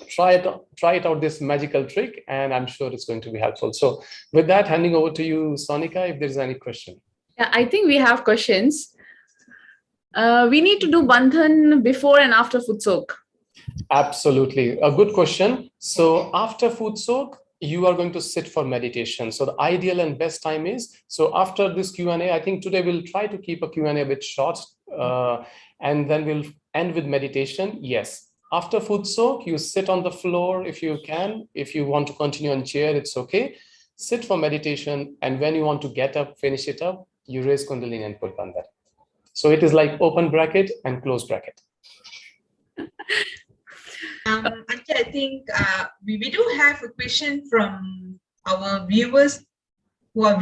Try it out, this magical trick, and I'm sure it's going to be helpful. So with that, handing over to you, Sonika, if there's any question. Yeah, I think we have questions. We need to do bandhan before and after food soak. Absolutely. A good question. So after food soak, you are going to sit for meditation. So the ideal and best time is, so after this Q&A, I think today we'll try to keep a Q&A a bit short, and then we'll end with meditation. Yes. After food soak, you sit on the floor if you can. If you want to continue on chair, it's okay. Sit for meditation. And when you want to get up, finish it up, you raise Kundalini and put bandhan. So it is like open bracket and close bracket. Anja, I think we do have a question from our viewers who are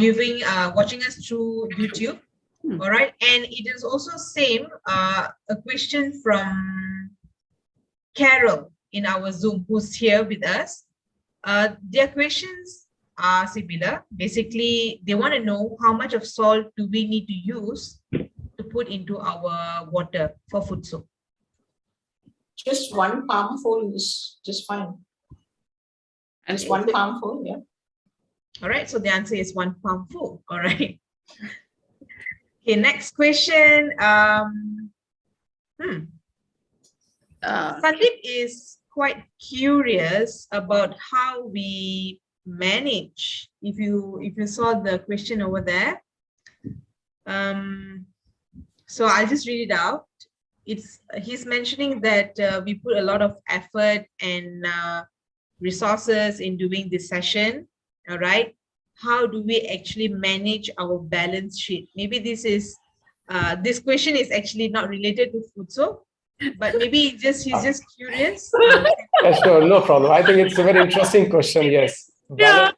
watching us through YouTube. All right, and it is also same a question from Carol in our Zoom, who's here with us. Their questions are similar. Basically, they want to know how much of salt do we need to use to put into our water for food soak. Just one palmful is just fine. And it's one palmful, yeah. All right, so the answer is 1 palmful. All right. Okay, next question. Sandeep is quite curious about how we manage. If you saw the question over there, so I'll just read it out. He's mentioning that we put a lot of effort and resources in doing this session. All right. How do we actually manage our balance sheet? Maybe this question is actually not related to food soak, but maybe he's just curious. Sure, no problem. I think it's a very interesting question. Yes. Yeah.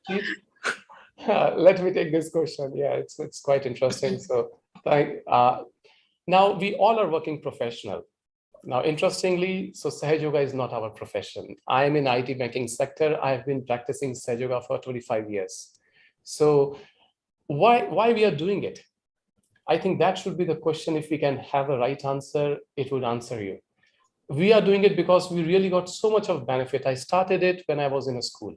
Let me take this question. Yeah, it's quite interesting. So now we all are working professional. Now, interestingly, so Sahaja Yoga is not our profession. I am in IT banking sector. I've been practicing Sahaja Yoga for 25 years. So why we are doing it? I think that should be the question. If we can have a right answer, it would answer you. We are doing it because we really got so much of benefit. I started it when I was in a school.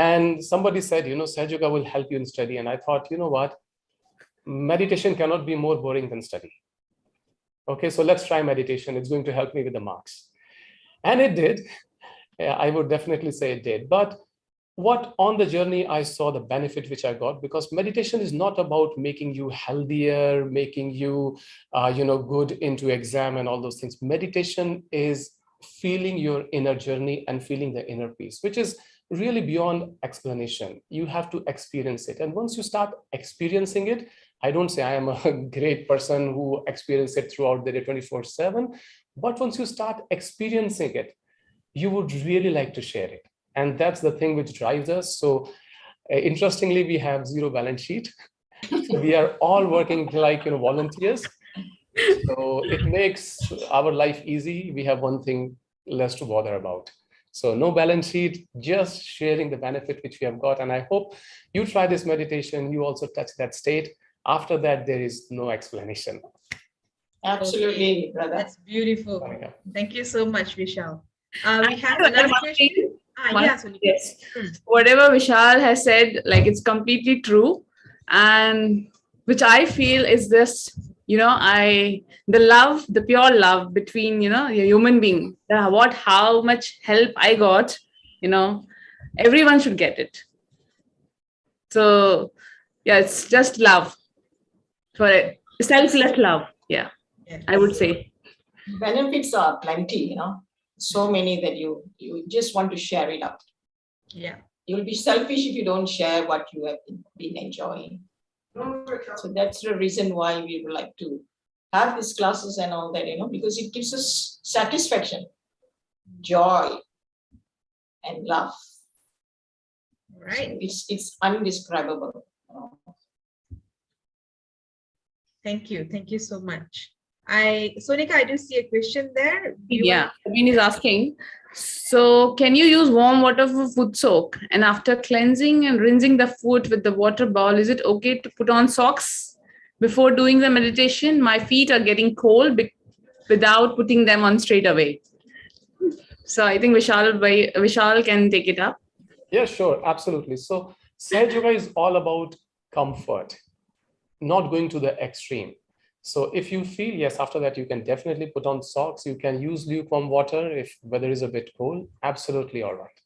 And somebody said, Sahaja Yoga will help you in study. And I thought, you know what? Meditation cannot be more boring than study. Okay, so let's try meditation. It's going to help me with the marks. And it did. Yeah, I would definitely say it did. But what on the journey I saw the benefit which I got, because meditation is not about making you healthier, making you, good into exam and all those things. Meditation is feeling your inner journey and feeling the inner peace, which is really beyond explanation. You have to experience it. And once you start experiencing it, I don't say I am a great person who experiences it throughout the day 24/7, but once you start experiencing it, you would really like to share it. And that's the thing which drives us. So interestingly, we have zero balance sheet. So we are all working like volunteers. So it makes our life easy. We have one thing less to bother about. So no balance sheet, just sharing the benefit which we have got. And I hope you try this meditation, you also touch that state. After that, there is no explanation. Absolutely, brother. That's beautiful. Thank you so much, Vishal. We have another another question. Yes. Whatever Vishal has said, like, it's completely true. And which I feel is this, the love, the pure love between, a human being, how much help I got, everyone should get it. So yeah, it's just love for it. Selfless love. Yeah, yes. I would say. Benefits are plenty, so many that you just want to share it out. Yeah. You'll be selfish if you don't share what you have been enjoying. So that's the reason why we would like to have these classes and all that, because it gives us satisfaction, joy, and love. Right. So it's indescribable. Thank you. Thank you so much. Sonika, I do see a question there. Praveen is asking, so can you use warm water for foot soak? And after cleansing and rinsing the foot with the water bowl, is it okay to put on socks before doing the meditation? My feet are getting cold without putting them on straight away. So I think Vishal can take it up. Yeah, sure. Absolutely. So Sahaja Yoga is all about comfort, not going to the extreme. So if you feel, yes, after that, you can definitely put on socks. You can use lukewarm water if weather is a bit cold. Absolutely all right.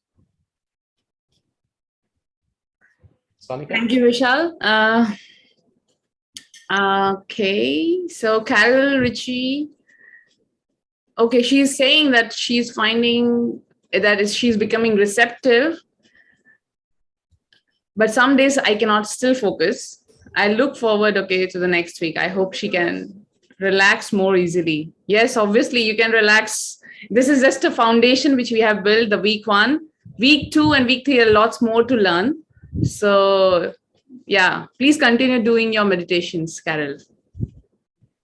Sonika? Thank you, Vishal. Okay, so Carol Ritchie. Okay, she's saying that she's finding that she's becoming receptive. But some days I cannot still focus. I look forward, to the next week. I hope she can relax more easily. Yes, obviously you can relax. This is just a foundation which we have built, the week 1. Week 2 and week 3 are lots more to learn. So yeah, please continue doing your meditations, Carol.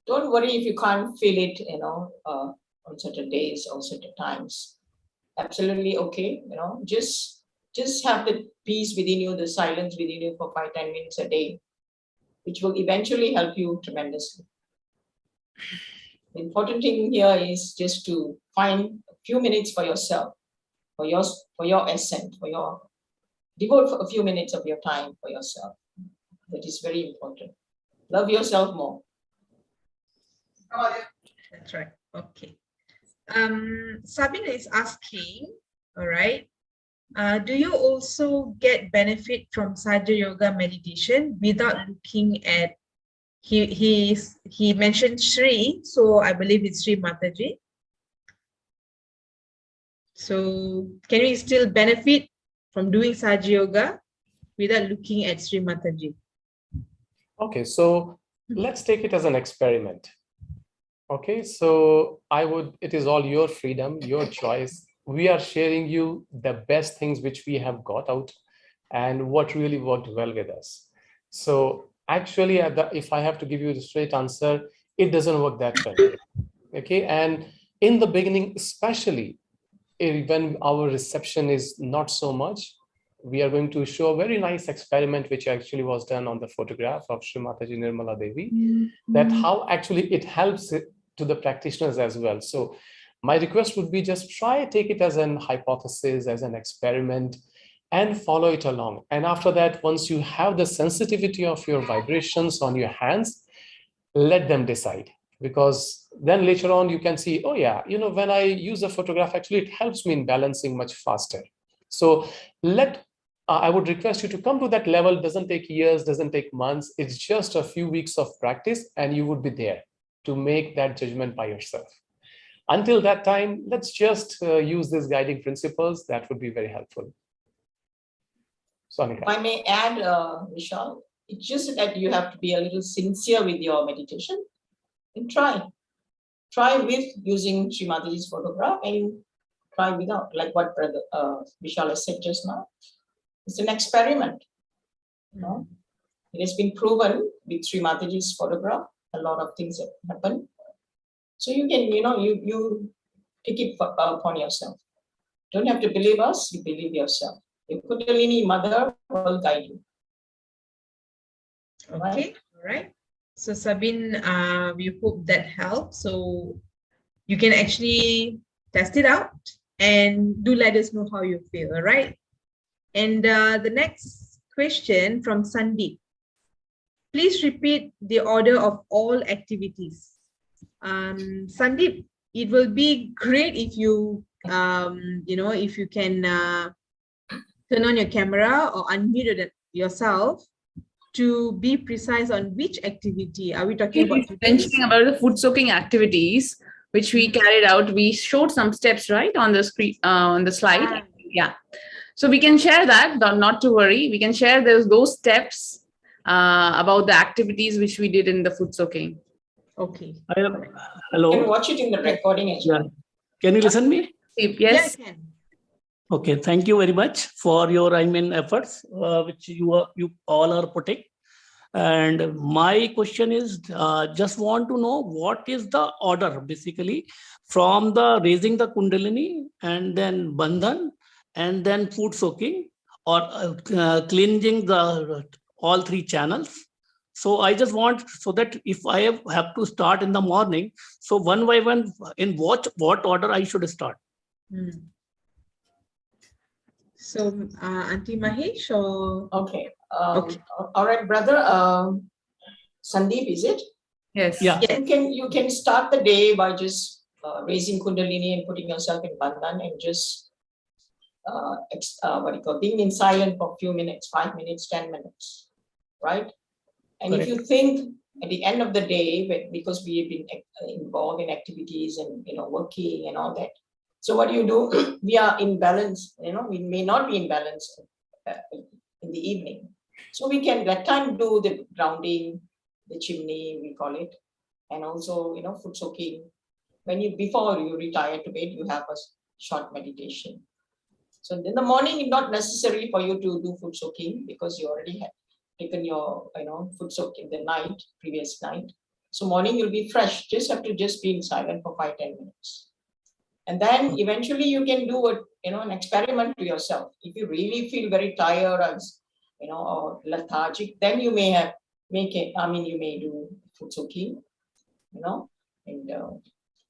Don't worry if you can't feel it, on certain days or certain times. Absolutely okay, just have the peace within you, the silence within you for 5-10 minutes a day, which will eventually help you tremendously. The important thing here is just to find a few minutes for yourself, for your essence, devote a few minutes of your time for yourself. That is very important. Love yourself more. That's right. Okay. Sabina is asking, all right, do you also get benefit from Sahaja Yoga meditation without looking at, he mentioned Shri, so I believe it's Shri Mataji. So can we still benefit from doing Sahaja Yoga without looking at Shri Mataji? Okay, so let's take it as an experiment. Okay, so it is all your freedom, your choice. We are sharing you the best things which we have got out and what really worked well with us. So actually, if I have to give you the straight answer, it doesn't work that well. Okay, and in the beginning, especially when our reception is not so much, we are going to show a very nice experiment which actually was done on the photograph of Shri Mataji Nirmala Devi, that how actually it helps to the practitioners as well. So my request would be just take it as an hypothesis, as an experiment. and follow it along. And after that, once you have the sensitivity of your vibrations on your hands, let them decide. Because then later on you can see, oh yeah, when I use a photograph, actually it helps me in balancing much faster. So I would request you to come to that level. Doesn't take years, doesn't take months. It's just a few weeks of practice and you would be there to make that judgment by yourself. Until that time, let's just use these guiding principles. That would be very helpful. Sonika. If I may add, Vishal, it's just that you have to be a little sincere with your meditation and try. Try with using Shri Mataji's photograph and try without, like what Brother Vishal has said just now. It's an experiment. It has been proven with Shri Mataji's photograph, a lot of things that happen. So you can, you take it upon yourself. Don't have to believe us, you believe yourself. Your Kundalini mother will guide you. Okay, all right. So Sabine, we hope that helps. So you can actually test it out and do let us know how you feel, all right? And the next question from Sandeep. Please repeat the order of all activities. Sandeep, it will be great if you, if you can turn on your camera or unmute yourself to be precise on which activity. Are we talking about mentioning about the food soaking activities which we carried out? We showed some steps, right, on the screen, on the slide. Yeah. So we can share that, not to worry. We can share those steps about the activities which we did in the food soaking. Okay. Hello. You can watch it in the recording as well. Can you listen me? Yes. Yeah, I can. Okay. Thank you very much for your efforts which you all are putting. And my question is, just want to know what is the order basically from the raising the Kundalini and then Bandhan and then food soaking or cleansing the all three channels. So I just want, so that if I have to start in the morning, so one by one, in what order I should start? So Auntie Mahesh or? Okay. All right, brother. Sandeep, is it? Yes. Yeah. You can start the day by just raising Kundalini and putting yourself in Bandhan and just being in silent for a few minutes, 5 minutes, 10 minutes, right? And Correct. if you think at the end of the day, because we have been involved in activities and working and all that, so what do you do? We are in balance. We may not be in balance in the evening, so we can that time do the grounding, the chimney we call it, and also food soaking. Before you retire to bed, you have a short meditation. So in the morning, not necessary for you to do food soaking because you already have taken your food soak in the previous night. So morning you'll be fresh. Just have to be in silent for 5-10 minutes. And then eventually you can do an experiment to yourself. If you really feel very tired or lethargic, then you may you may do food soaking, and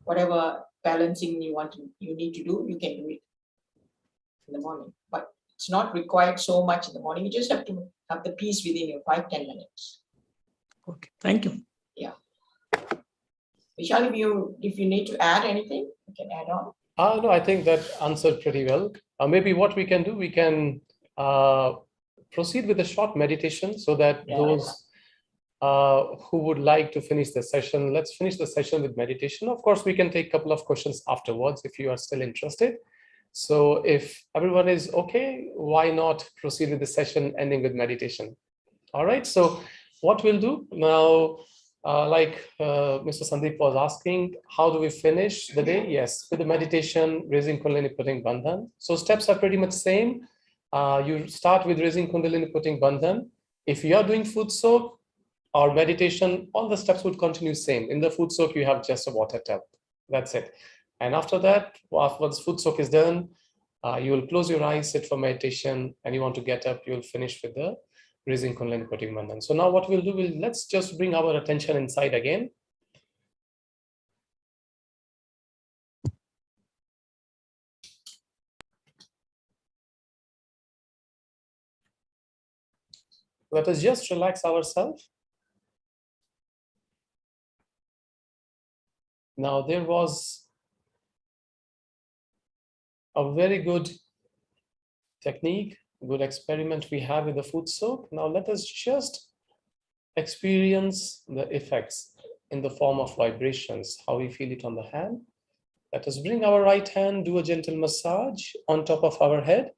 whatever balancing you need to do, you can do it in the morning. But it's not required so much in the morning. You just have to have the peace within you, 5-10 minutes. Okay, thank you. Yeah. Vishal, if you need to add anything, you can add on. No, I think that answered pretty well. Maybe what we can do, we can proceed with a short meditation so that those who would like to finish the session, let's finish the session with meditation. Of course, we can take a couple of questions afterwards if you are still interested. So if everyone is okay, why not proceed with the session ending with meditation? All right, so what we'll do now, like Mr. Sandeep was asking, how do we finish the day? Yes, with the meditation, raising Kundalini, putting Bandhan. So steps are pretty much same. You start with raising Kundalini, putting Bandhan. If you are doing food soak or meditation, all the steps would continue same. In the food soak, you have just a water tap. That's it. And after that, once food soak is done, you will close your eyes, sit for meditation, and you want to get up, you'll finish with the raising Kundalini, putting Bandhan. So now what we'll do, let's just bring our attention inside again. Let us just relax ourselves. Now, there was a very good technique, good experiment we have with the foot soak. Now, let us just experience the effects in the form of vibrations, how we feel it on the hand. Let us bring our right hand, do a gentle massage on top of our head.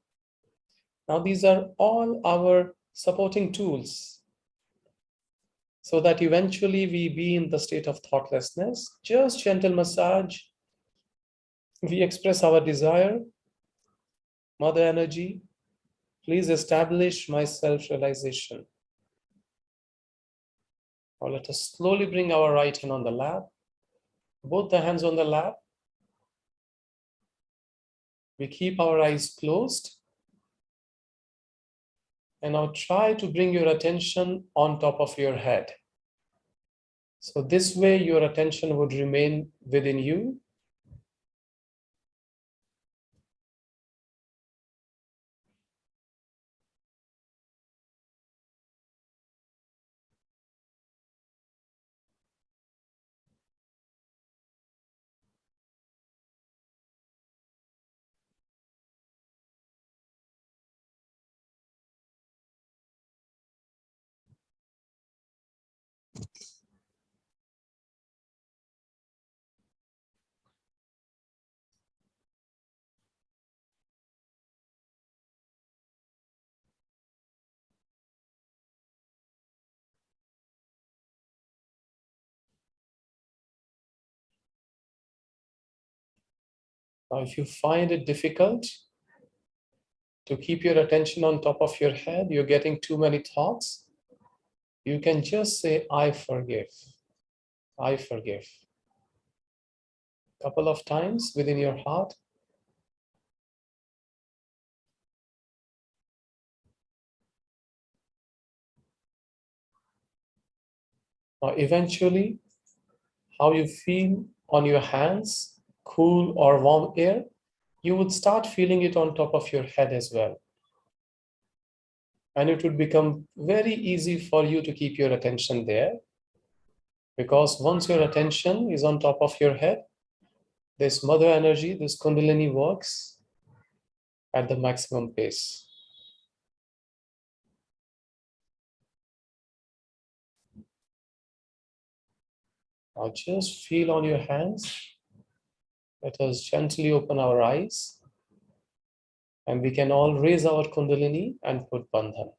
Now, these are all our supporting tools so that eventually we be in the state of thoughtlessness. Just gentle massage. We express our desire. Mother energy, please establish my self-realization. Now let us slowly bring our right hand on the lap, both the hands on the lap. We keep our eyes closed. And now try to bring your attention on top of your head. So this way your attention would remain within you. Now, if you find it difficult to keep your attention on top of your head, you're getting too many thoughts, you can just say, I forgive. I forgive. A couple of times within your heart. Now, eventually, how you feel on your hands, cool or warm air, you would start feeling it on top of your head as well. And it would become very easy for you to keep your attention there. Because once your attention is on top of your head, this mother energy, this Kundalini works at the maximum pace. Now just feel on your hands. Let us gently open our eyes. And we can all raise our Kundalini and put Bandhan.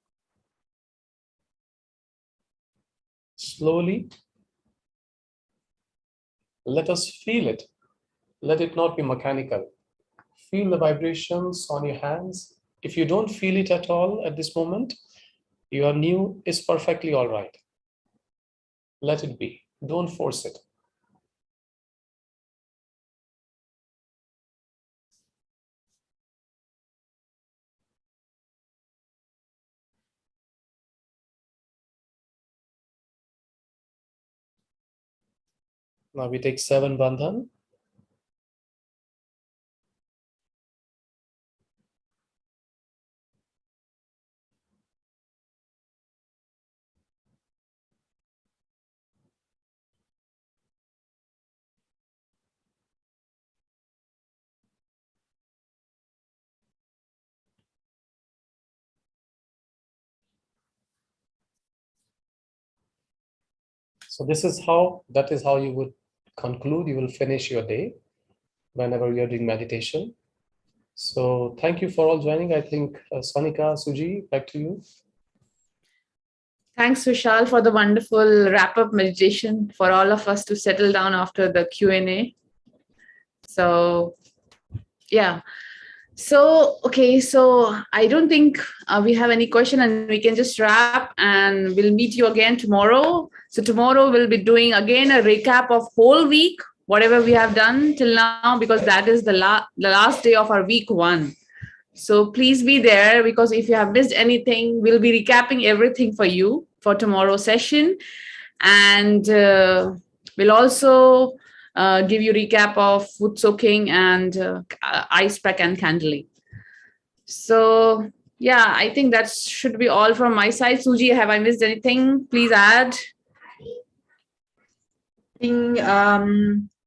Slowly, let us feel it. Let it not be mechanical. Feel the vibrations on your hands. If you don't feel it at all at this moment, your new is perfectly all right. Let it be. Don't force it. Now we take 7 Bandhan. So that is how you would conclude, you will finish your day whenever you're doing meditation. So thank you for all joining. I think Sonika, Suji, back to you. Thanks, Vishal, for the wonderful wrap-up meditation for all of us to settle down after the Q&A. So, yeah. So, okay, so I don't think we have any question and we can just wrap and we'll meet you again tomorrow. So tomorrow we'll be doing again a recap of whole week, whatever we have done till now, because that is the last day of our week 1. So please be there, because if you have missed anything, we'll be recapping everything for you for tomorrow's session. And we'll also give you recap of foot soaking and ice pack and candling. So Yeah, I think that should be all from my side. Suji, have I missed anything? Please add. I think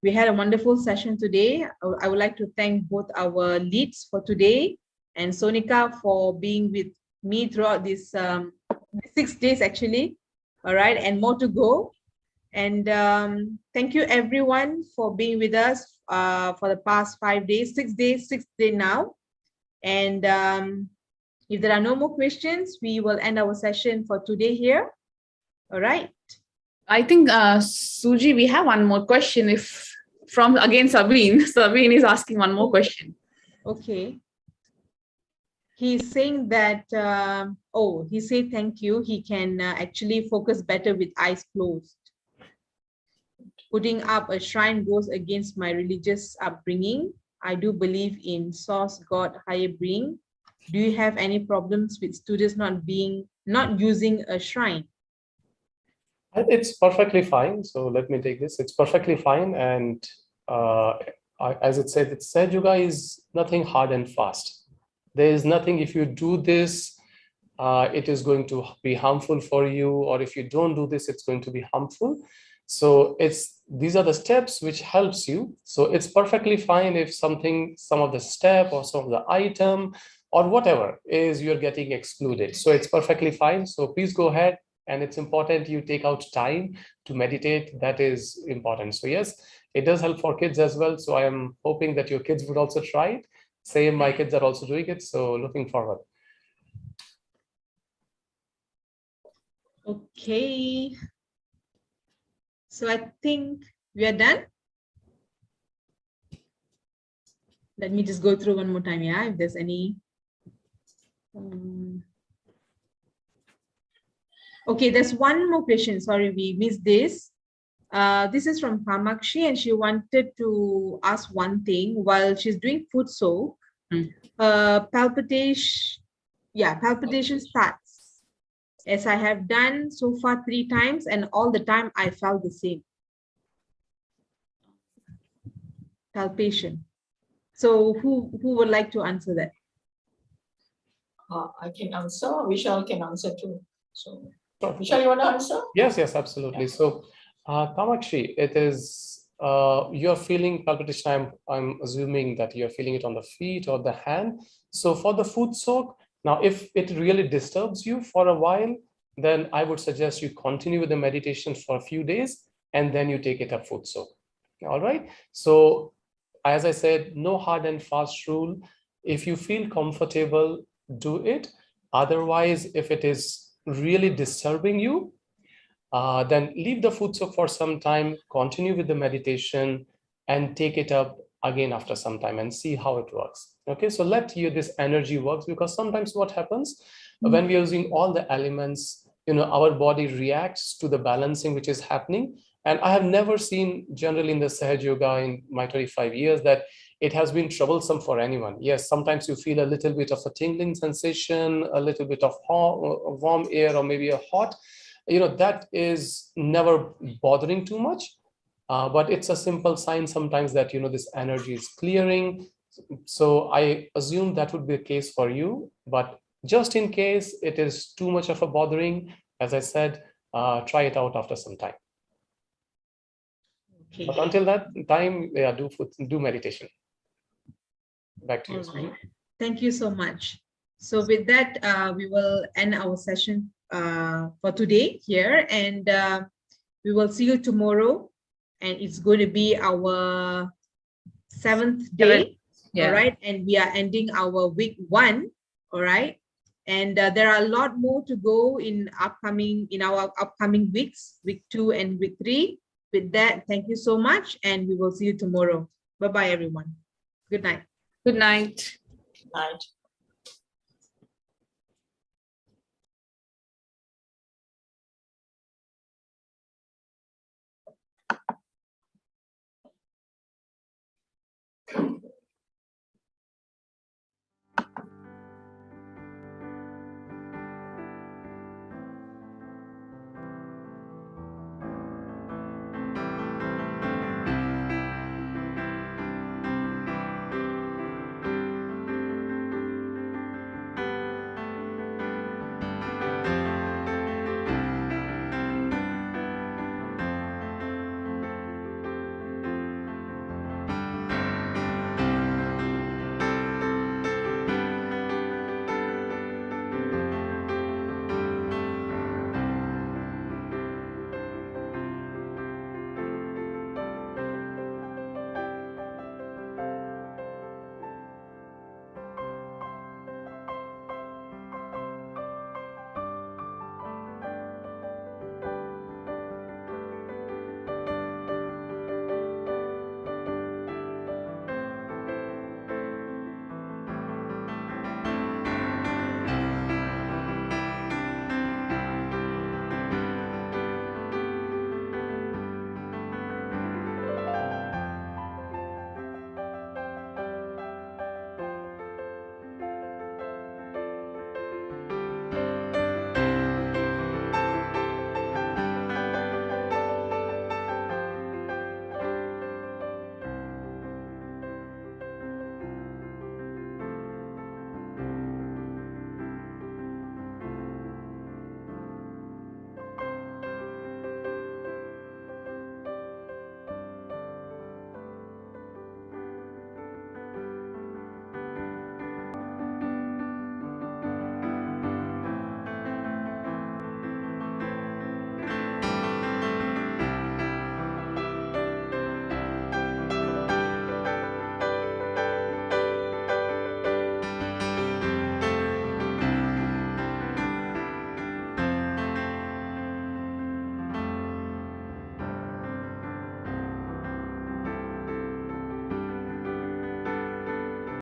we had a wonderful session today. I would like to thank both our leads for today and Sonika for being with me throughout this 6 days actually. All right, and more to go. And thank you everyone for being with us for the past 5 days, 6 days, 6th day now. And if there are no more questions, we will end our session for today here. All right. I think, Suji, we have one more question. If from again Sabine. Sabine is asking one more question. Okay. He's saying that, he said thank you. He can actually focus better with eyes closed. Putting up a shrine goes against my religious upbringing. I do believe in source, God, higher being. Do you have any problems with students not using a shrine? It's perfectly fine. So let me take this. It's perfectly fine. And as it said, Sahaja Yoga is nothing hard and fast. There is nothing, if you do this, it is going to be harmful for you, or if you don't do this, it's going to be harmful. So these are the steps which helps you. So it's perfectly fine if some of the step or some of the item or whatever is you're getting excluded. So it's perfectly fine. So please go ahead. And it's important you take out time to meditate. That is important. So yes, it does help for kids as well. So I am hoping that your kids would also try it. Same, my kids are also doing it. So looking forward. Okay. So I think we are done. Let me just go through one more time. Yeah, if there's any. Okay, there's one more question. Sorry, we missed this. This is from Kamakshi, and she wanted to ask one thing. While she's doing foot soak, palpitation starts. As I have done so far 3 times, and all the time I felt the same. Palpation. So who would like to answer that? I can answer. Vishal can answer too. So, Vishal, you want to answer? Yes, absolutely. Yeah. So, Kamakshi, it is you're feeling palpitation. I'm assuming that you're feeling it on the feet or the hand. So for the foot soak, now if it really disturbs you for a while, then I would suggest you continue with the meditation for a few days and then you take it up foot soak. All right. So as I said, no hard and fast rule. If you feel comfortable, do it. Otherwise, if it is really disturbing you, then leave the foot soak for some time, continue with the meditation and take it up again after some time and see how it works. Okay, so let this energy works, because sometimes what happens when we are using all the elements, our body reacts to the balancing which is happening. And I have never seen generally in the Sahaja Yoga in my 25 years that it has been troublesome for anyone. Yes, sometimes you feel a little bit of a tingling sensation, a little bit of warm air or maybe a hot, that is never bothering too much. But it's a simple sign sometimes that, this energy is clearing. So I assume that would be the case for you. But just in case it is too much of a bothering, as I said, try it out after some time. Okay. But until that time, do meditation. Back to you. Right. Thank you so much. So with that, we will end our session for today here, and we will see you tomorrow. And it's going to be our 7th day. Yeah. All right. And we are ending our week 1. All right. And there are a lot more to go in our upcoming weeks, week 2 and week 3. With that, thank you so much. And we will see you tomorrow. Bye-bye, everyone. Good night. Good night. Good night.